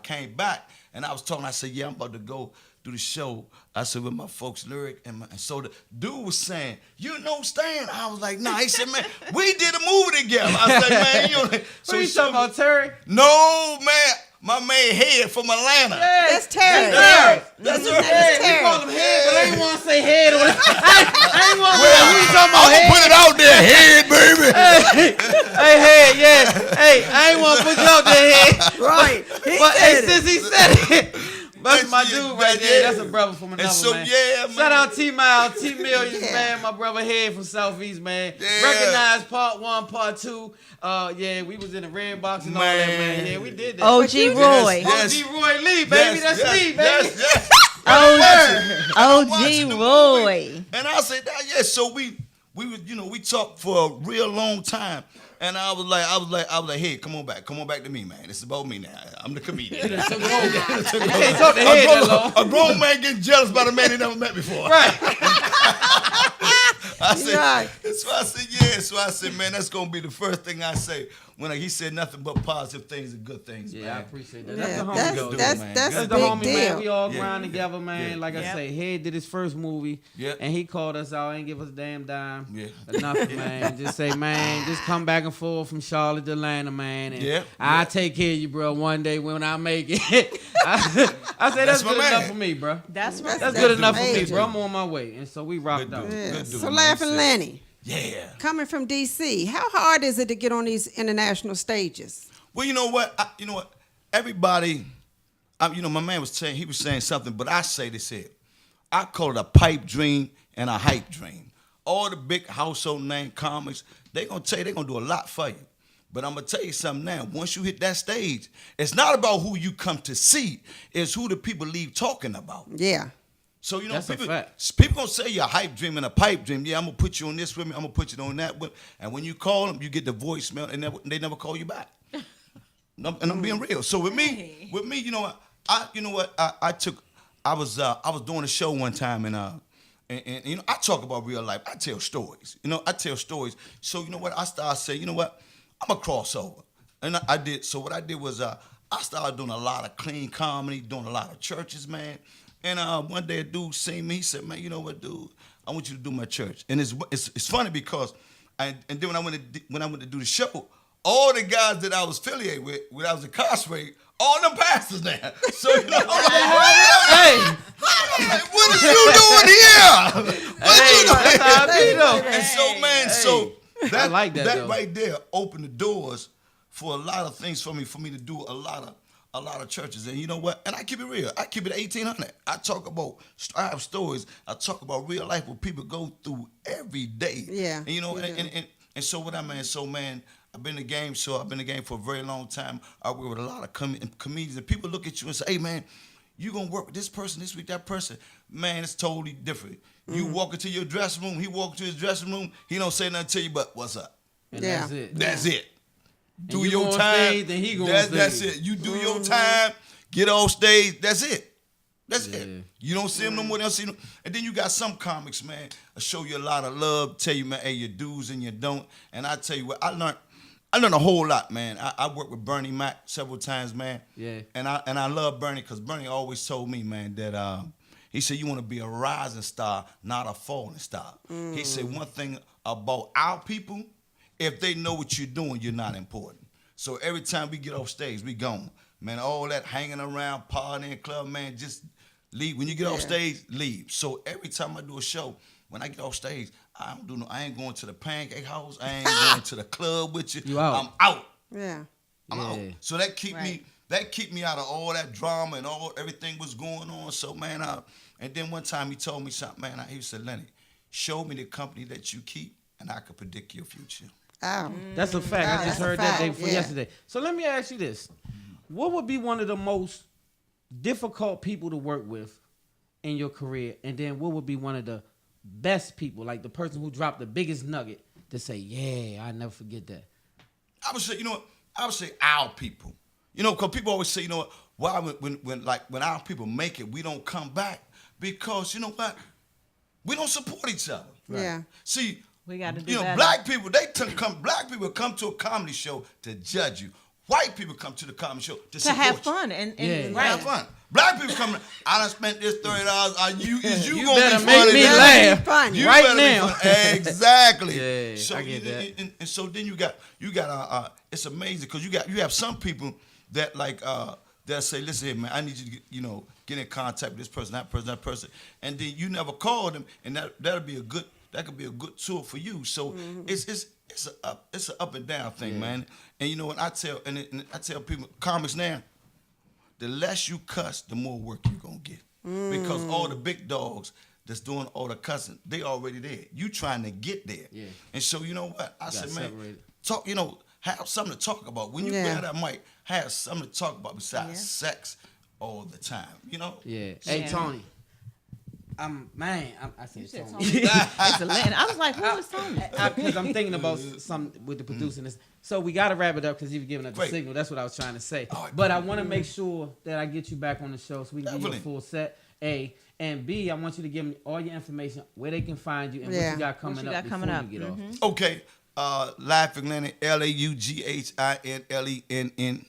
S11: came back, and I was talking. I said, yeah, I'm about to go do the show. I said, with my folks, Lyric, and so the dude was saying, you know Stan? I was like, nah. He said, man, we did a movie together. I said, man, you know.
S2: So you talking about Terry?
S11: No, man. My man Head from Atlanta.
S4: That's Terry.
S11: That's
S4: That's his
S11: right.
S4: name is
S2: We
S4: Terry.
S2: call him head, but I ain't want to say head. I ain't want to say we talking about
S11: I'm
S2: head.
S11: gonna put it out there, Head, baby.
S2: Hey, head, yeah. Hey, I ain't want to put you out there, head.
S4: Right.
S2: But hey, since he said it, that's my dude right there.
S11: Yeah.
S2: That's a brother from another,
S11: And so,
S2: man.
S11: yeah, man.
S2: Shout out T-Mile, T-Millions,
S4: Yeah.
S2: man. My brother Head from Southeast, man.
S11: Yeah.
S2: Recognized part 1, part 2. Yeah, we was in the red box and all that, man. Yeah, we did that.
S3: OG Roy.
S11: Yes.
S2: OG Roy Lee, baby. That's me, baby.
S11: Yes.
S3: OG Roy.
S11: And I said, yeah. So we talked for a real long time. And I was like, hey, come on back to me, man. It's about me now. I'm the comedian.
S2: You can't talk to Head that long.
S11: A grown man getting jealous by a man he never met before.
S2: Right.
S11: I said,
S4: Right.
S11: so I said, yeah. So I said, man, that's gonna be the first thing I say when he said nothing but positive things and good things.
S2: Yeah,
S11: man.
S2: I appreciate that.
S4: Yeah,
S2: That's the homie
S4: that's-
S2: go do,
S4: that's-
S2: man.
S4: that's
S2: That's
S4: a
S2: the
S4: big
S2: homie, man.
S4: deal.
S2: We all
S11: Yeah.
S2: grind together, man.
S11: Yeah.
S2: Like I
S3: Yep.
S2: say, Head did his first movie,
S11: Yeah.
S2: and he called us out, ain't give us a damn dime.
S11: Yeah.
S2: Nothing, man. Just say, man, just come back and forth from Charlotte to Atlanta, man. And
S11: Yeah.
S2: I'll take care of you, bro, one day when I make it. I say that's
S11: my
S2: good
S11: man.
S2: enough for me, bro.
S3: That's right.
S2: That's good enough for me,
S4: amazing.
S2: bro. I'm on my way. And so we rocked
S11: Good
S2: out.
S11: dude.
S4: Yeah.
S11: Good dude,
S4: So
S11: man.
S4: Laughing
S11: He said-
S4: Lenny,
S11: Yeah.
S4: coming from DC, how hard is it to get on these international stages?
S11: Well, you know what? Everybody, my man was saying, he was saying something, but I say this here. I call it a pipe dream and a hype dream. All the big household name comics, they gonna tell you they gonna do a lot for you. But I'm gonna tell you something now. Once you hit that stage, it's not about who you come to see, it's who the people leave talking about.
S4: Yeah.
S11: So
S2: That's a fact.
S11: people gonna say you're a hype dream and a pipe dream. Yeah, I'm gonna put you on this with me. I'm gonna put you on that with. And when you call them, you get the voicemail, and they never call you back. And I'm being real. So with me, you know what? I was doing a show one time, and I talk about real life. I tell stories. I tell stories. So you know what? I started saying, you know what? I'm a crossover, and I did. So what I did was I started doing a lot of clean comedy, doing a lot of churches, man. And one day a dude seen me. He said, "Man, you know what, dude? I want you to do my church." And it's funny because, and then when I went to do the show, all the guys that I was affiliated with, when I was incarcerated, all them pastors now. So you know,
S2: Hey,
S11: what are you doing here?
S2: that's how I be, though.
S11: And so, man, so
S2: I like that, though.
S11: right there opened the doors for a lot of things for me to do a lot of churches. And you know what? And I keep it real. I keep it 1800. I have stories. I talk about real life what people go through every day.
S4: Yeah,
S11: And you know,
S4: you do.
S11: and so what I mean, so man, I've been in the game. So I've been in the game for a very long time. I work with a lot of comedians, and people look at you and say, "Hey, man, you gonna work with this person this week, that person." Man, it's totally different. You walk into your dressing room, he walk into his dressing room, he don't say nothing to you but what's up.
S2: And
S4: Yeah.
S2: that's it.
S11: That's it. Do
S2: you
S11: your
S2: go on
S11: time.
S2: stage, then he go on
S11: That's
S2: stage.
S11: it. You do your time, get off stage. That's it. That's
S2: Yeah.
S11: it. You don't see him no more. They don't see him. And then you got some comics, man, show you a lot of love, tell you, man, hey, your do's and you don't. And I tell you what, I learned a whole lot, man. I worked with Bernie Mac several times, man.
S2: Yeah.
S11: And I love Bernie because Bernie always told me, man, that he said you want to be a rising star, not a falling star. He said one thing about our people, if they know what you're doing, you're not important. So every time we get off stage, we gone. Man, all that hanging around, partying, club, man, just leave. When you get off stage, leave. So every time I do a show, when I get off stage, I ain't going to the pancake house. I ain't going to the club with you.
S2: You out.
S11: I'm out.
S4: Yeah.
S11: I'm
S2: Yeah.
S11: out. So that keep me out of all that drama and everything was going on. So man, and then one time he told me something, man. He said, "Lenny, show me the company that you keep, and I could predict your future."
S4: Oh.
S2: That's a fact. I
S4: That's
S2: just
S4: a
S2: heard that day
S4: fact,
S2: from
S4: yeah.
S2: yesterday. So let me ask you this. What would be one of the most difficult people to work with in your career? And then what would be one of the best people, like the person who dropped the biggest nugget to say, yeah, I never forget that?
S11: I would say, I would say our people. Because people always say, why when our people make it, we don't come back? Because you know what? We don't support each other.
S4: Yeah.
S11: See,
S3: We got to do better.
S11: black people, black people come to a comedy show to judge you. White people come to the comedy show to
S3: to
S11: support
S3: have
S11: you.
S3: fun and
S2: Yeah.
S3: right.
S11: Have fun. Black people come. I done spent this $30. Is you
S2: You
S11: gonna
S2: better
S11: be
S2: make
S11: funny?
S2: me
S11: Then?
S2: laugh
S4: Funny.
S11: You
S2: right
S11: better be
S2: now.
S11: funny. Exactly.
S2: Yeah,
S11: so
S2: I get that.
S11: And so then you got it's amazing because you have some people that that say, listen here, man, I need you to get in contact with this person, that person, and then you never call them, and that could be a good tool for you. So it's an up and down thing, man. And you know what I tell people, comics now, the less you cuss, the more work you're gonna get. Because all the big dogs that's doing all the cussing, they already there. You trying to get there.
S2: Yeah.
S11: And so you know what? I said, man,
S2: separated.
S11: talk, have something to talk about. When you
S4: Yeah.
S11: grab that mic, have something to talk about besides sex all the time.
S2: Yeah. Hey,
S3: Yeah.
S2: Tony. I said
S3: said
S2: Tony.
S3: It's a land. I was like, who is Tony?
S2: Because I'm thinking about some with the producing this. So we got to wrap it up because you've given us the
S11: Great.
S2: signal. That's what I was trying to say.
S11: All right,
S2: but I want to make sure that I get you back on the show so we can give you a
S11: Definitely.
S2: full set. And And B, I want you to give me all your information, where they can find you, and what you got coming up before you get off.
S11: Okay. Live Atlantic, LAUGHINLENNY,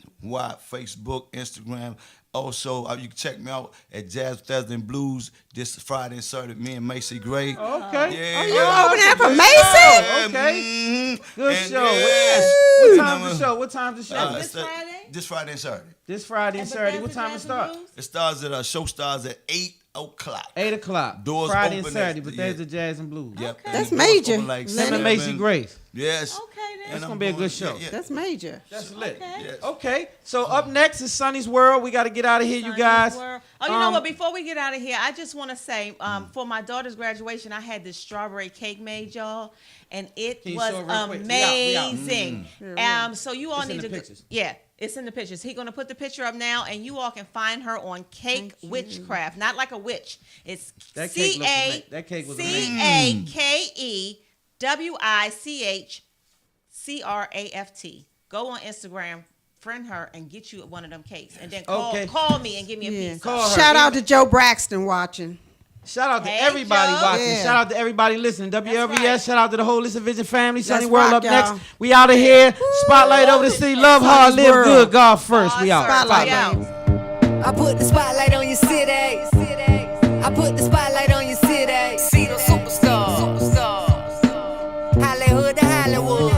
S11: Facebook, Instagram. Also, you can check me out at Jazz Feather and Blues this Friday and Saturday. Me and Macy Gray.
S2: Okay.
S11: Yeah.
S4: You opening up for Macy?
S2: Okay. Good
S11: And
S2: show.
S11: yes.
S2: What time's the show? What time's the show?
S3: This Friday?
S11: This Friday and Saturday.
S2: This Friday and Saturday. What time it start?
S11: It starts at show starts at 8 o'clock.
S2: 8 o'clock.
S11: Doors
S2: Friday
S11: open
S2: and Saturday,
S11: at-
S2: but there's the Jazz and Blues.
S11: Yep.
S4: That's
S11: And the doors
S4: major.
S11: open like
S2: Him and
S11: 7.
S2: Macy Grace.
S11: Yes.
S3: Okay, then.
S2: That's
S11: And
S2: gonna
S11: I'm
S2: be a
S11: doing-
S2: good show.
S11: yeah.
S4: That's major.
S2: That's lit.
S3: Okay.
S11: Yes.
S2: Okay, so up next is Sonny's World. We got to get out of here, you guys.
S3: Oh, you know what? Before we get out of here, I just want to say, for my daughter's graduation, I had this strawberry cake made, y'all, and it
S2: Can you
S3: was
S2: show it real quick? We out.
S3: amazing. So you all
S2: It's in
S3: need
S2: the
S3: to,
S2: pictures.
S3: yeah. It's in the pictures. He's gonna put the picture up now, and you all can find her on Cake Witchcraft. Not like a witch. It's
S2: That cake looks ama- that cake was amazing.
S3: CAKEWICHCRAFT. Go on Instagram, friend her, and get you one of them cakes, and then call me and give me a piece.
S2: Call her.
S4: Shout out to Joe Braxton watching.
S2: Shout out to
S3: Hey,
S2: everybody
S3: Joe.
S2: watching.
S4: Yeah.
S2: Shout out to everybody listening. WLVS.
S3: right.
S2: Shout out to the whole Listen Vision family. Sonny
S4: Let's
S2: World
S4: rock,
S2: up next.
S4: y'all.
S2: We out of here. Spotlight over the city. Love hard,
S4: Sonny's
S2: live
S4: World.
S2: good. God first. We out.
S4: Spotlight,
S3: We out.
S4: baby.
S1: I put the spotlight on your city. I put the spotlight on your city. See the superstars. Hollywood to Hollywood.